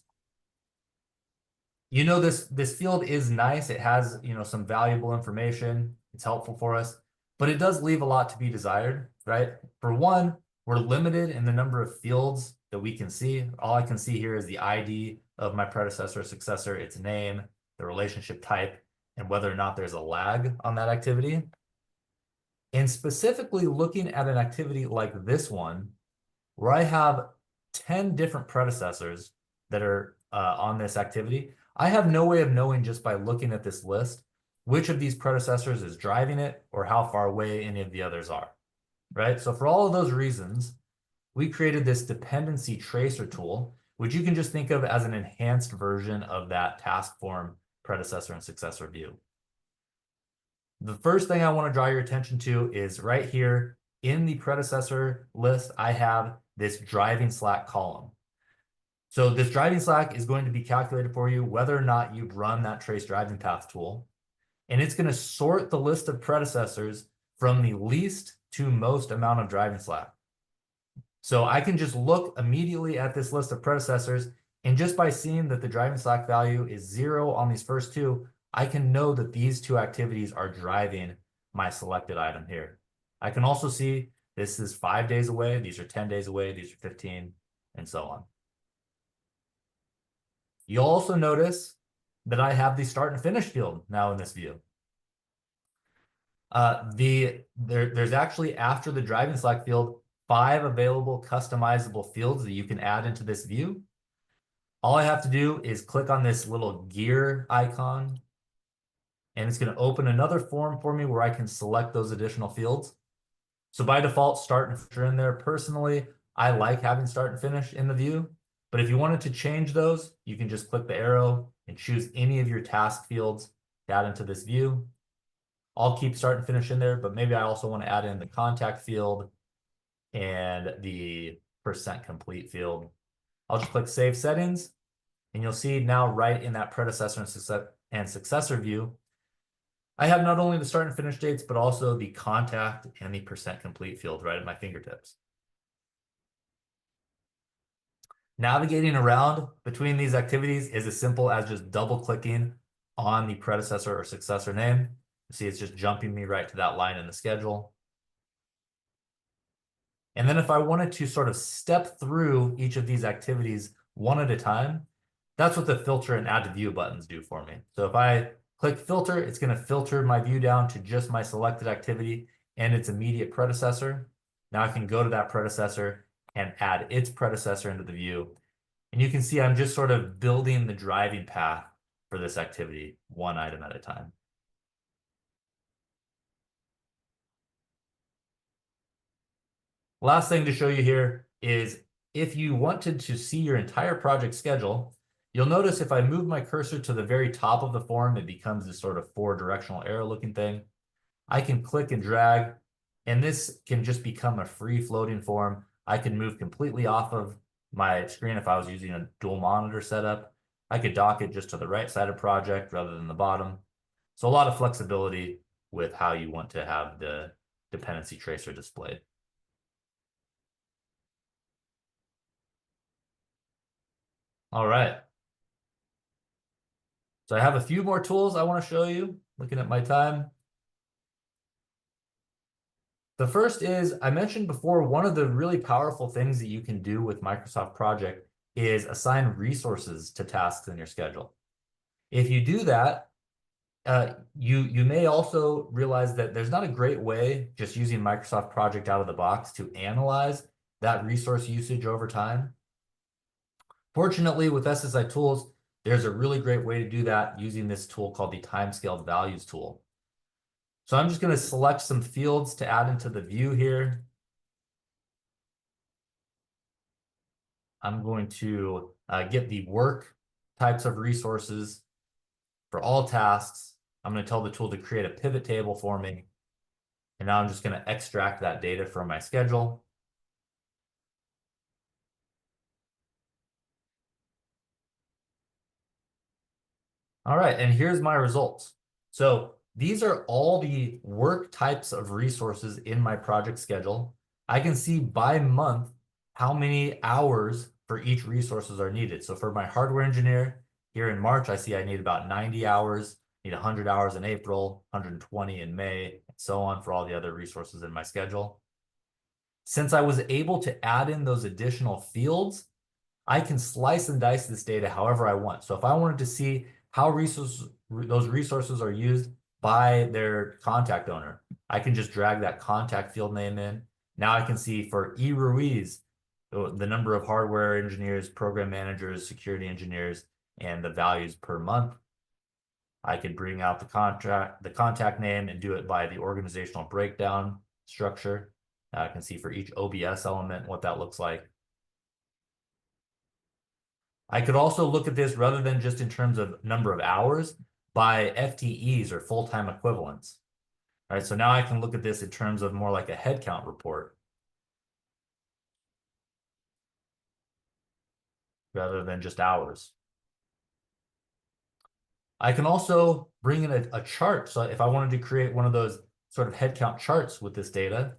You know, this field is nice. It has, some valuable information. It's helpful for us, but it does leave a lot to be desired, right? For one, we're limited in the number of fields that we can see. All I can see here is the ID of my predecessor or successor, its name, the relationship type, and whether or not there's a lag on that activity. And specifically looking at an activity like this one, where I have 10 different predecessors that are on this activity, I have no way of knowing just by looking at this list which of these predecessors is driving it or how far away any of the others are, right? So for all of those reasons, we created this dependency tracer tool, which you can just think of as an enhanced version of that task form predecessor and successor view. The first thing I want to draw your attention to is right here in the predecessor list, I have this driving slack column. So this driving slack is going to be calculated for you whether or not you've run that trace driving path tool. And it's going to sort the list of predecessors from the least to most amount of driving slack. So I can just look immediately at this list of predecessors, and just by seeing that the driving slack value is 0 on these first two, I can know that these two activities are driving my selected item here. I can also see this is 5 days away, these are 10 days away, these are 15, and so on. You'll also notice that I have the start and finish field now in this view. There's actually, after the driving slack field, 5 available customizable fields that you can add into this view. All I have to do is click on this little gear icon, and it's going to open another form for me where I can select those additional fields. So by default, start and finish are in there. Personally, I like having start and finish in the view, but if you wanted to change those, you can just click the arrow and choose any of your task fields to add into this view. I'll keep start and finish in there, but maybe I also want to add in the contact field and the % complete field. I'll just click Save Settings, and you'll see now right in that predecessor and successor view, I have not only the start and finish dates, but also the contact and the % complete field right at my fingertips. Navigating around between these activities is as simple as just double clicking on the predecessor or successor name. You see, it's just jumping me right to that line in the schedule. And then if I wanted to sort of step through each of these activities one at a time, that's what the filter and add to view buttons do for me. So if I click filter, it's going to filter my view down to just my selected activity and its immediate predecessor. Now I can go to that predecessor and add its predecessor into the view. And you can see I'm just sort of building the driving path for this activity one item at a time. Last thing to show you here is if you wanted to see your entire project schedule, you'll notice if I move my cursor to the very top of the form, it becomes this sort of 4-directional arrow looking thing. I can click and drag, and this can just become a free floating form. I can move completely off of my screen if I was using a dual monitor setup. I could dock it just to the right side of project rather than the bottom. So a lot of flexibility with how you want to have the dependency tracer displayed. All right. So I have a few more tools I want to show you, looking at my time. The first is, I mentioned before, one of the really powerful things that you can do with Microsoft Project is assign resources to tasks in your schedule. If you do that, you may also realize that there's not a great way just using Microsoft Project out of the box to analyze that resource usage over time. Fortunately, with SSI tools, there's a really great way to do that using this tool called the timescaled values tool. So I'm just going to select some fields to add into the view here. I'm going to get the work types of resources for all tasks. I'm going to tell the tool to create a pivot table for me. And now I'm just going to extract that data from my schedule. All right, and here's my results. So these are all the work types of resources in my project schedule. I can see by month how many hours for each resources are needed. So for my hardware engineer, here in March, I see I need about 90 hours, need 100 hours in April, 120 in May, and so on for all the other resources in my schedule. Since I was able to add in those additional fields, I can slice and dice this data however I want. So if I wanted to see how those resources are used by their contact owner, I can just drag that contact field name in. Now I can see for E. Ruiz, the number of hardware engineers, program managers, security engineers, and the values per month. I could bring out the contact name and do it by the organizational breakdown structure. I can see for each OBS element what that looks like. I could also look at this rather than just in terms of number of hours by FTEs or full-time equivalents. All right, so now I can look at this in terms of more like a headcount report rather than just hours. I can also bring in a chart. So if I wanted to create one of those sort of headcount charts with this data,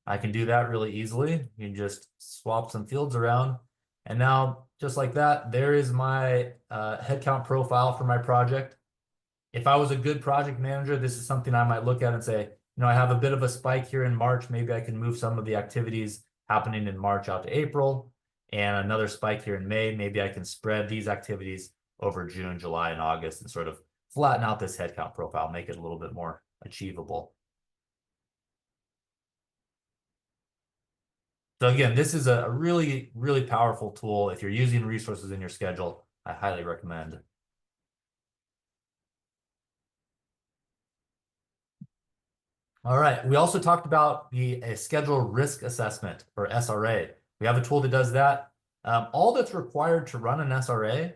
I can do that really easily. You can just swap some fields around. And now, just like that, there is my headcount profile for my project. If I was a good project manager, this is something I might look at and say, you know, I have a bit of a spike here in March. Maybe I can move some of the activities happening in March out to April, and another spike here in May. Maybe I can spread these activities over June, July, and August and sort of flatten out this headcount profile, make it a little bit more achievable. So again, this is a really, really powerful tool. If you're using resources in your schedule, I highly recommend. All right, we also talked about the schedule risk assessment, or SRA. We have a tool that does that. All that's required to run an SRA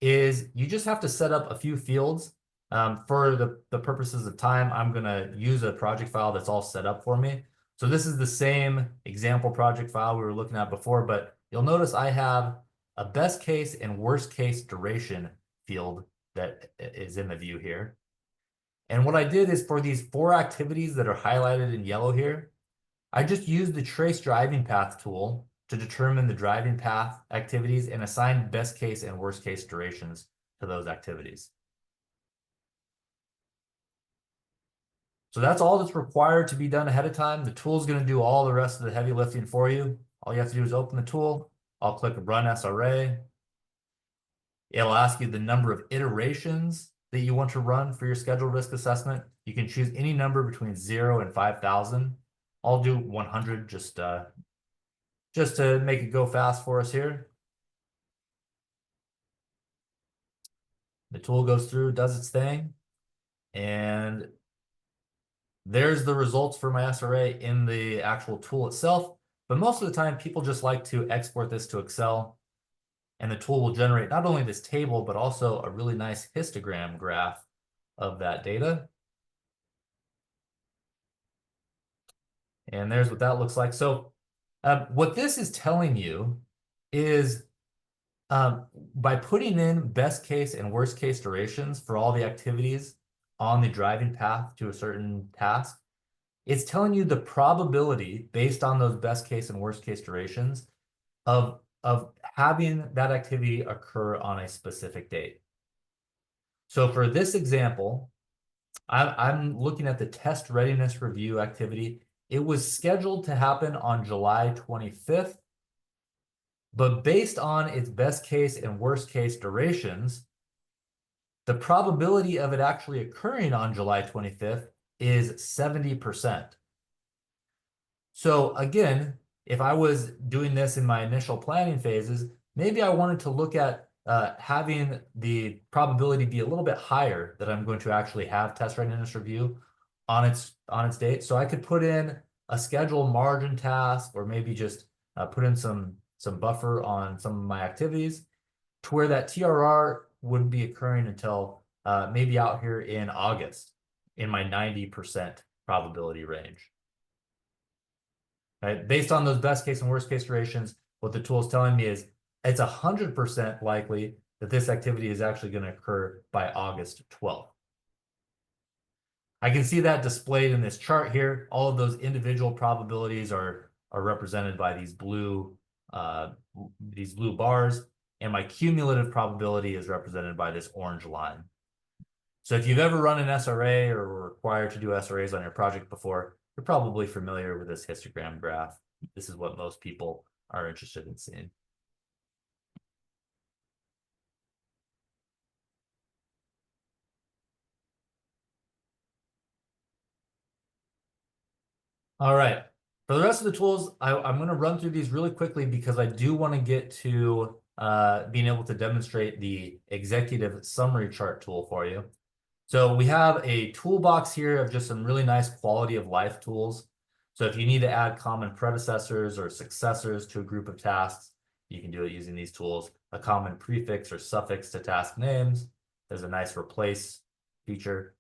is you just have to set up a few fields. For the purposes of time, I'm going to use a project file that's all set up for me. So this is the same example project file we were looking at before, but you'll notice I have a best case and worst case duration field that is in the view here. And what I did is for these 4 activities that are highlighted in yellow here, I just used the trace driving path tool to determine the driving path activities and assign best case and worst case durations to those activities. So that's all that's required to be done ahead of time. The tool is going to do all the rest of the heavy lifting for you. All you have to do is open the tool. I'll click Run SRA. It'll ask you the number of iterations that you want to run for your schedule risk assessment. You can choose any number between 0 and 5,000. I'll do 100 just to make it go fast for us here. The tool goes through, does its thing, and there's the results for my SRA in the actual tool itself. But most of the time, people just like to export this to Excel, and the tool will generate not only this table, but also a really nice histogram graph of that data. And there's what that looks like. So what this is telling you is by putting in best case and worst case durations for all the activities on the driving path to a certain task, it's telling you the probability based on those best case and worst case durations of having that activity occur on a specific date. So for this example, I'm looking at the test readiness review activity. It was scheduled to happen on July 25th, but based on its best case and worst case durations, the probability of it actually occurring on July 25th is 70%. So again, if I was doing this in my initial planning phases, maybe I wanted to look at having the probability be a little bit higher that I'm going to actually have test readiness review on its date. So I could put in a schedule margin task, or maybe just put in some some buffer on some of my activities to where that TRR wouldn't be occurring until maybe out here in August in my 90% probability range. Right? Based on those best case and worst case durations, what the tool is telling me is it's 100% likely that this activity is actually going to occur by August 12th. I can see that displayed in this chart here. All of those individual probabilities are represented by these blue bars, and my cumulative probability is represented by this orange line. So if you've ever run an SRA or were required to do SRAs on your project before, you're probably familiar with this histogram graph. This is what most people are interested in seeing. All right. For the rest of the tools, I'm going to run through these really quickly because I do want to get to being able to demonstrate the executive summary chart tool for you. So we have a toolbox here of just some really nice quality of life tools. So if you need to add common predecessors or successors to a group of tasks, you can do it using these tools. A common prefix or suffix to task names. There's a nice replace feature.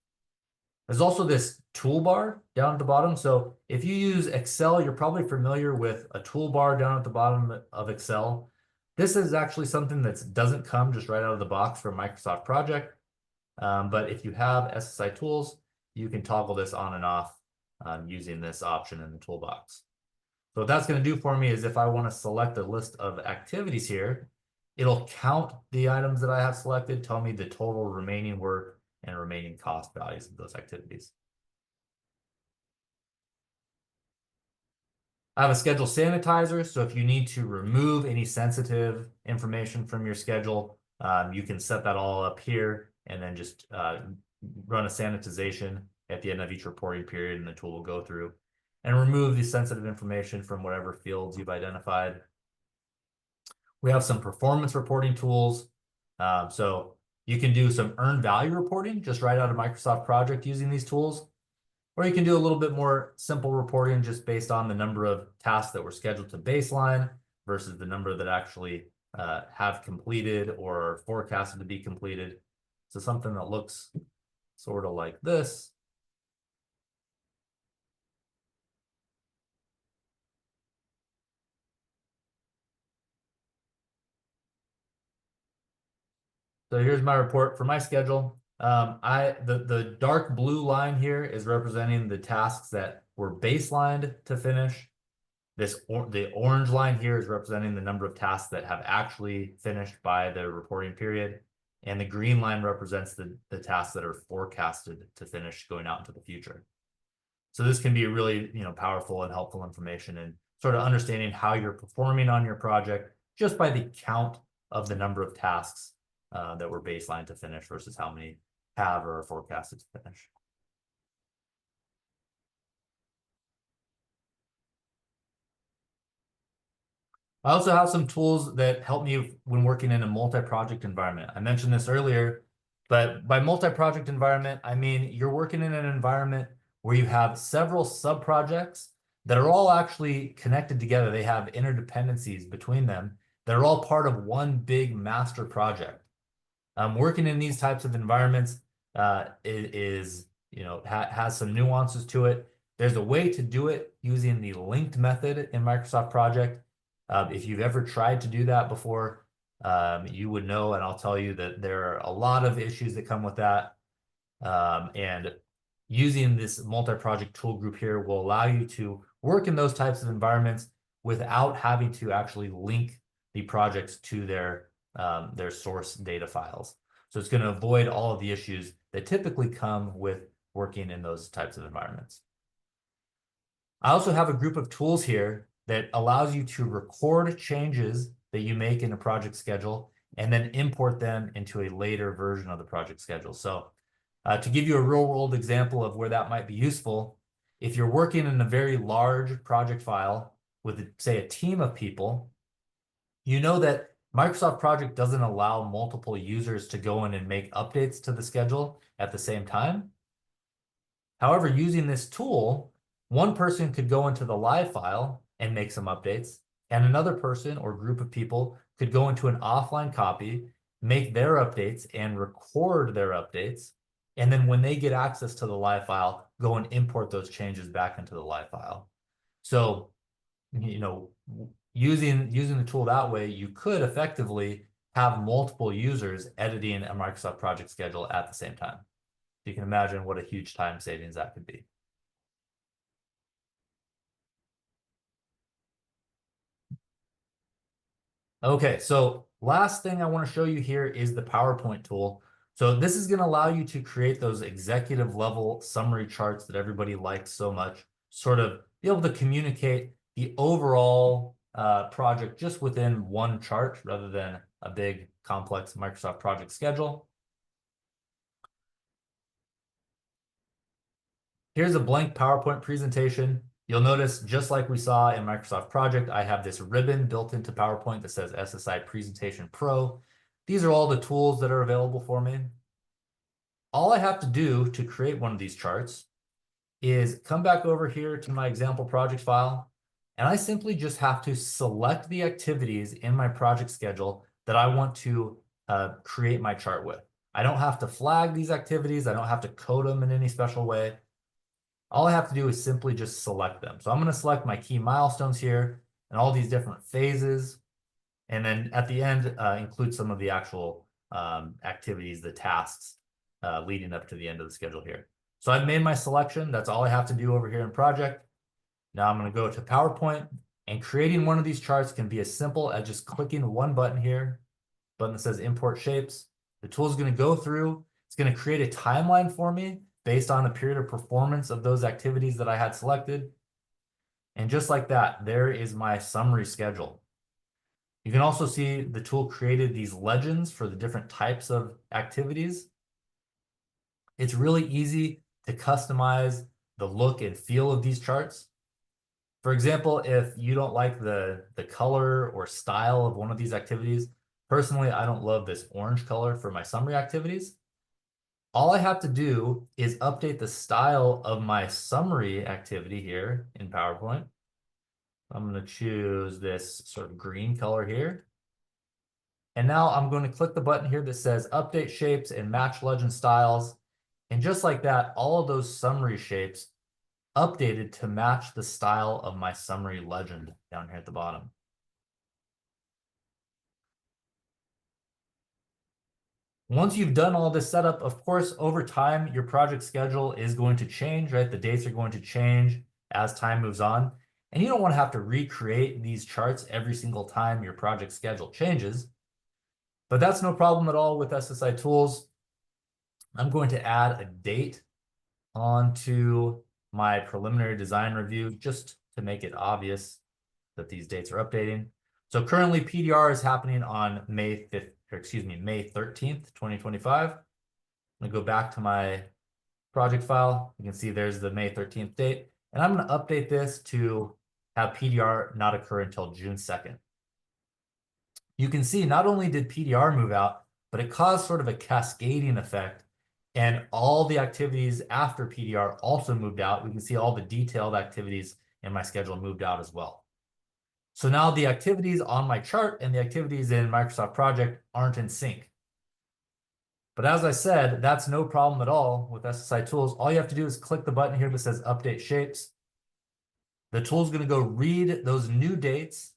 There's also this toolbar down at the bottom. So if you use Excel, you're probably familiar with a toolbar down at the bottom of Excel. This is actually something that doesn't come just right out of the box for Microsoft Project. But if you have SSI tools, you can toggle this on and off using this option in the toolbox. So what that's going to do for me is if I want to select a list of activities here, it'll count the items that I have selected, tell me the total remaining work and remaining cost values of those activities. I have a schedule sanitizer, so if you need to remove any sensitive information from your schedule, you can set that all up here and then just run a sanitization at the end of each reporting period, and the tool will go through and remove the sensitive information from whatever fields you've identified. We have some performance reporting tools. So you can do some earned value reporting just right out of Microsoft Project using these tools. Or you can do a little bit more simple reporting just based on the number of tasks that were scheduled to baseline versus the number that actually have completed or are forecasted to be completed. So something that looks sort of like this. So here's my report for my schedule. The dark blue line here is representing the tasks that were baselined to finish. The orange line here is representing the number of tasks that have actually finished by the reporting period. And the green line represents the tasks that are forecasted to finish going out into the future. So this can be really, powerful and helpful information in sort of understanding how you're performing on your project just by the count of the number of tasks that were baseline to finish versus how many have or are forecasted to finish. I also have some tools that help me when working in a multi-project environment. I mentioned this earlier, but by multi-project environment, I mean you're working in an environment where you have several sub-projects that are all actually connected together. They have interdependencies between them. They're all part of one big master project. Working in these types of environments has some nuances to it. There's a way to do it using the linked method in Microsoft Project. If you've ever tried to do that before, you would know, and I'll tell you that there are a lot of issues that come with that. And using this multi-project tool group here will allow you to work in those types of environments without having to actually link the projects to their source data files. So it's going to avoid all of the issues that typically come with working in those types of environments. I also have a group of tools here that allows you to record changes that you make in a project schedule and then import them into a later version of the project schedule. So to give you a real world example of where that might be useful, if you're working in a very large project file with, say, a team of people, you know that Microsoft Project doesn't allow multiple users to go in and make updates to the schedule at the same time. However, using this tool, one person could go into the live file and make some updates, and another person or group of people could go into an offline copy, make their updates and record their updates. And then when they get access to the live file, go and import those changes back into the live file. So, using the tool that way, you could effectively have multiple users editing a Microsoft project schedule at the same time. You can imagine what a huge time savings that could be. Okay, so last thing I want to show you here is the PowerPoint tool. So this is going to allow you to create those executive level summary charts that everybody likes so much, sort of be able to communicate the overall project just within one chart rather than a big complex Microsoft project schedule. Here's a blank PowerPoint presentation. You'll notice, just like we saw in Microsoft Project, I have this ribbon built into PowerPoint that says SSI Presentation Pro. These are all the tools that are available for me. All I have to do to create one of these charts is come back over here to my example project file, and I simply just have to select the activities in my project schedule that I want to create my chart with. I don't have to flag these activities. I don't have to code them in any special way. All I have to do is simply just select them. So I'm going to select my key milestones here and all these different phases. And then at the end, include some of the actual activities, the tasks leading up to the end of the schedule here. So I've made my selection. That's all I have to do over here in project. Now I'm going to go to PowerPoint, and creating one of these charts can be as simple as just clicking one button here, button that says import shapes. The tool is going to go through. It's going to create a timeline for me based on the period of performance of those activities that I had selected. And just like that, there is my summary schedule. You can also see the tool created these legends for the different types of activities. It's really easy to customize the look and feel of these charts. For example, if you don't like the color or style of one of these activities, personally, I don't love this orange color for my summary activities. All I have to do is update the style of my summary activity here in PowerPoint. I'm going to choose this sort of green color here. And now I'm going to click the button here that says update shapes and match legend styles. And just like that, all of those summary shapes updated to match the style of my summary legend down here at the bottom. Once you've done all this setup, of course, over time, your project schedule is going to change, right? The dates are going to change as time moves on. And you don't want to have to recreate these charts every single time your project schedule changes. But that's no problem at all with SSI tools. I'm going to add a date onto my preliminary design review just to make it obvious that these dates are updating. So currently PDR is happening on May 13th, 2025. I'm gonna go back to my project file. You can see there's the May 13th date, and I'm gonna update this to have PDR not occur until June 2nd. You can see not only did PDR move out, but it caused sort of a cascading effect, and all the activities after PDR also moved out. We can see all the detailed activities in my schedule moved out as well. So now the activities on my chart and the activities in Microsoft Project aren't in sync. But as I said, that's no problem at all with SSI tools. All you have to do is click the button here that says update shapes. The tool is going to go read those new dates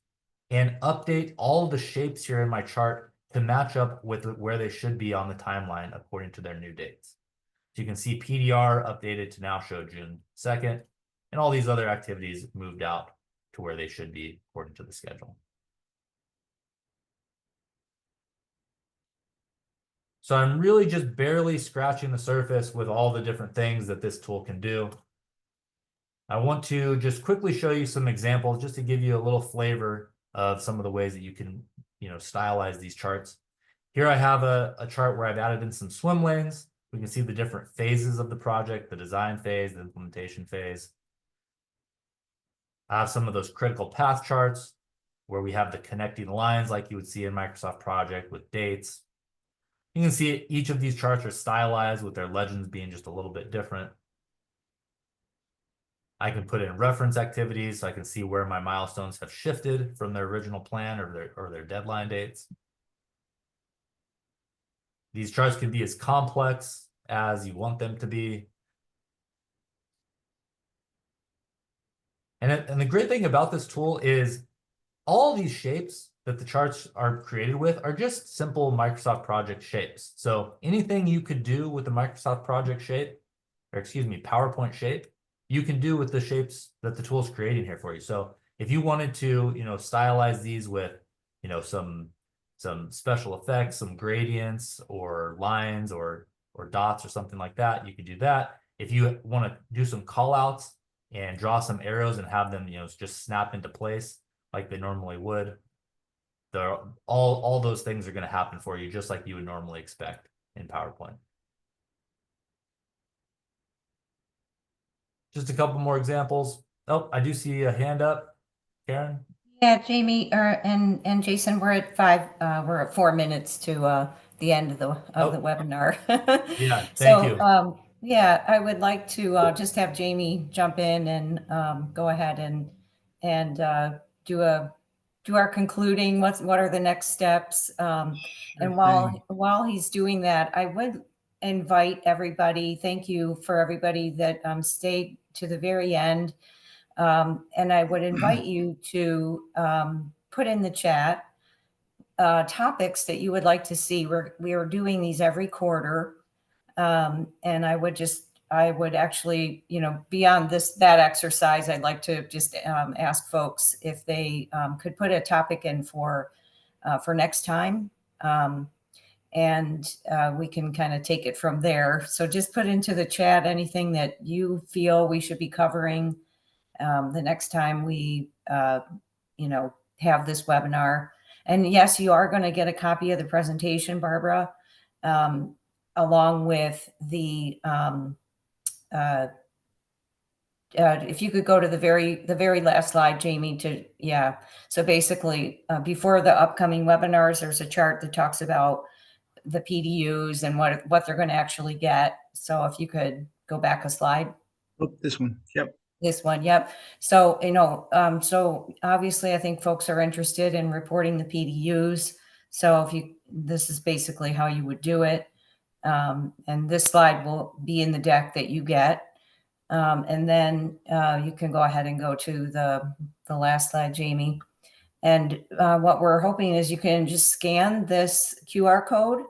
and update all the shapes here in my chart to match up with where they should be on the timeline according to their new dates. So you can see PDR updated to now show June 2nd, and all these other activities moved out to where they should be according to the schedule. So I'm really just barely scratching the surface with all the different things that this tool can do. I want to just quickly show you some examples just to give you a little flavor of some of the ways that you can, stylize these charts. Here I have a chart where I've added in some swim lanes. We can see the different phases of the project, the design phase, the implementation phase. I have some of those critical path charts where we have the connecting lines like you would see in Microsoft Project with dates. You can see each of these charts are stylized with their legends being just a little bit different. I can put in reference activities so I can see where my milestones have shifted from their original plan or their deadline dates. These charts can be as complex as you want them to be. And the great thing about this tool is all these shapes that the charts are created with are just simple Microsoft project shapes. So anything you could do with the Microsoft project shape, or excuse me, PowerPoint shape, you can do with the shapes that the tool is creating here for you. So if you wanted to, stylize these with, some special effects, some gradients or lines or dots or something like that, you could do that. If you want to do some call outs and draw some arrows and have them, just snap into place like they normally would, all those things are going to happen for you just like you would normally expect in PowerPoint. Just a couple more examples. Oh, I do see a hand up, Karen. Yeah, Jamie and Jason, we're at 4 minutes to the end of the webinar. Yeah, thank you. Yeah, I would like to just have Jamie jump in and go ahead and do our concluding. What are the next steps? And while he's doing that, I would invite everybody. Thank you for everybody that stayed to the very end. And I would invite you to put in the chat topics that you would like to see. We are doing these every quarter. And I would actually, beyond that exercise, I'd like to just ask folks if they could put a topic in for next time. And we can kind of take it from there. So just put into the chat anything that you feel we should be covering the next time we, have this webinar. And yes, you are going to get a copy of the presentation, Barbara, along with the, if you could go to the very last slide, Jamie, So basically, before the upcoming webinars, there's a chart that talks about the PDUs and what they're going to actually get. So if you could go back a slide. Oh, this one. Yep. This one, yep. So, so obviously I think folks are interested in reporting the PDUs. So this is basically how you would do it. And this slide will be in the deck that you get. And then you can go ahead and go to the last slide, Jamie. And what we're hoping is you can just scan this QR code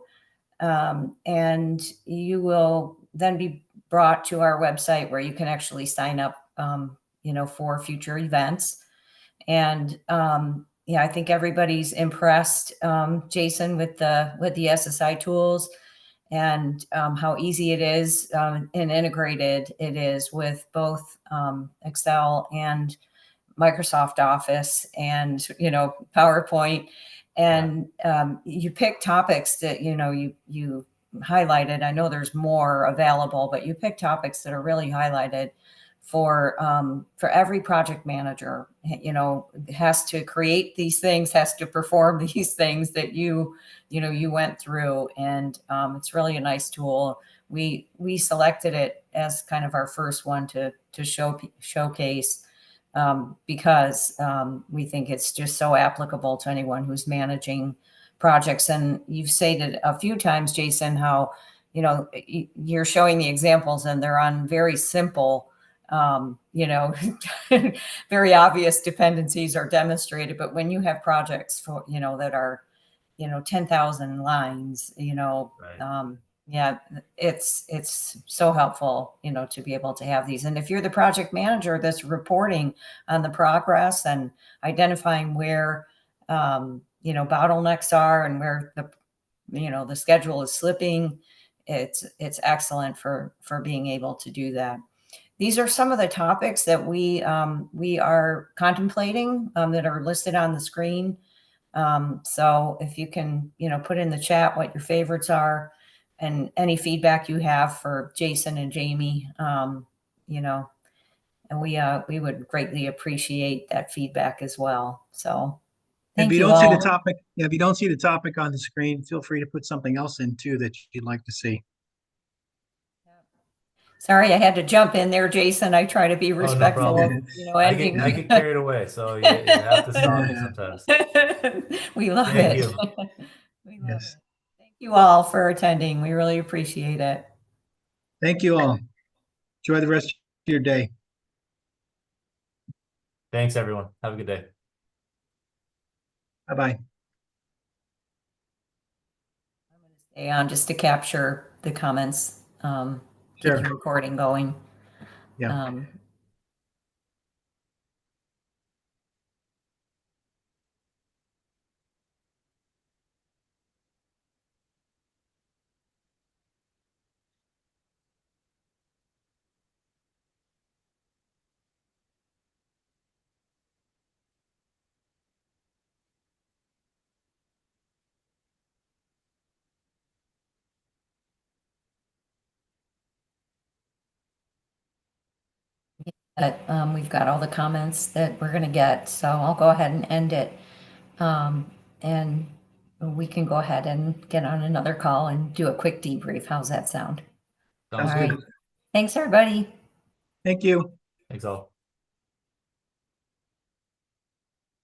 and you will then be brought to our website where you can actually sign up for future events. And I think everybody's impressed, Jason, with the SSI tools and how easy it is and integrated it is with both Excel and Microsoft Office and PowerPoint. And you pick topics that you highlighted. I know there's more available, but you pick topics that are really highlighted for every project manager. Has to create these things, has to perform these things that you went through, and it's really a nice tool. We selected it as kind of our first one to showcase. Because we think it's just so applicable to anyone who's managing projects. And you've stated a few times, Jason, how, you're showing the examples and they're on very simple, very obvious dependencies are demonstrated. But when you have projects for, that are, 10,000 lines, Right. It's so helpful, to be able to have these. And if you're the project manager that's reporting on the progress and identifying where, bottlenecks are and where the schedule is slipping, it's excellent for being able to do that. These are some of the topics that we are contemplating that are listed on the screen. So if you can, put in the chat what your favorites are and any feedback you have for Jason and Jamie, and we would greatly appreciate that feedback as well. So thank If you you don't see the all. topic, if you don't see the topic on the screen, feel free to put something else in too that you'd like to see. Sorry, I had to jump in there, Jason. I try to be no respectful of, problem. I get carried away, so you have to stop me sometimes. We love Thank it. you. We love Yes. it. Thank you all for attending. We really appreciate it. Thank you all. Enjoy the rest of your day. Thanks, everyone. Have a good day. Bye-bye. I'm going to stay on just to capture the comments, keep Sure. the recording going. Yeah. But we've got all the comments that we're going to get, so I'll go ahead and end it. And we can go ahead and get on another call and do a quick debrief. How's that sound? Sounds All good. right. Thanks, everybody. Thank you. Thanks all.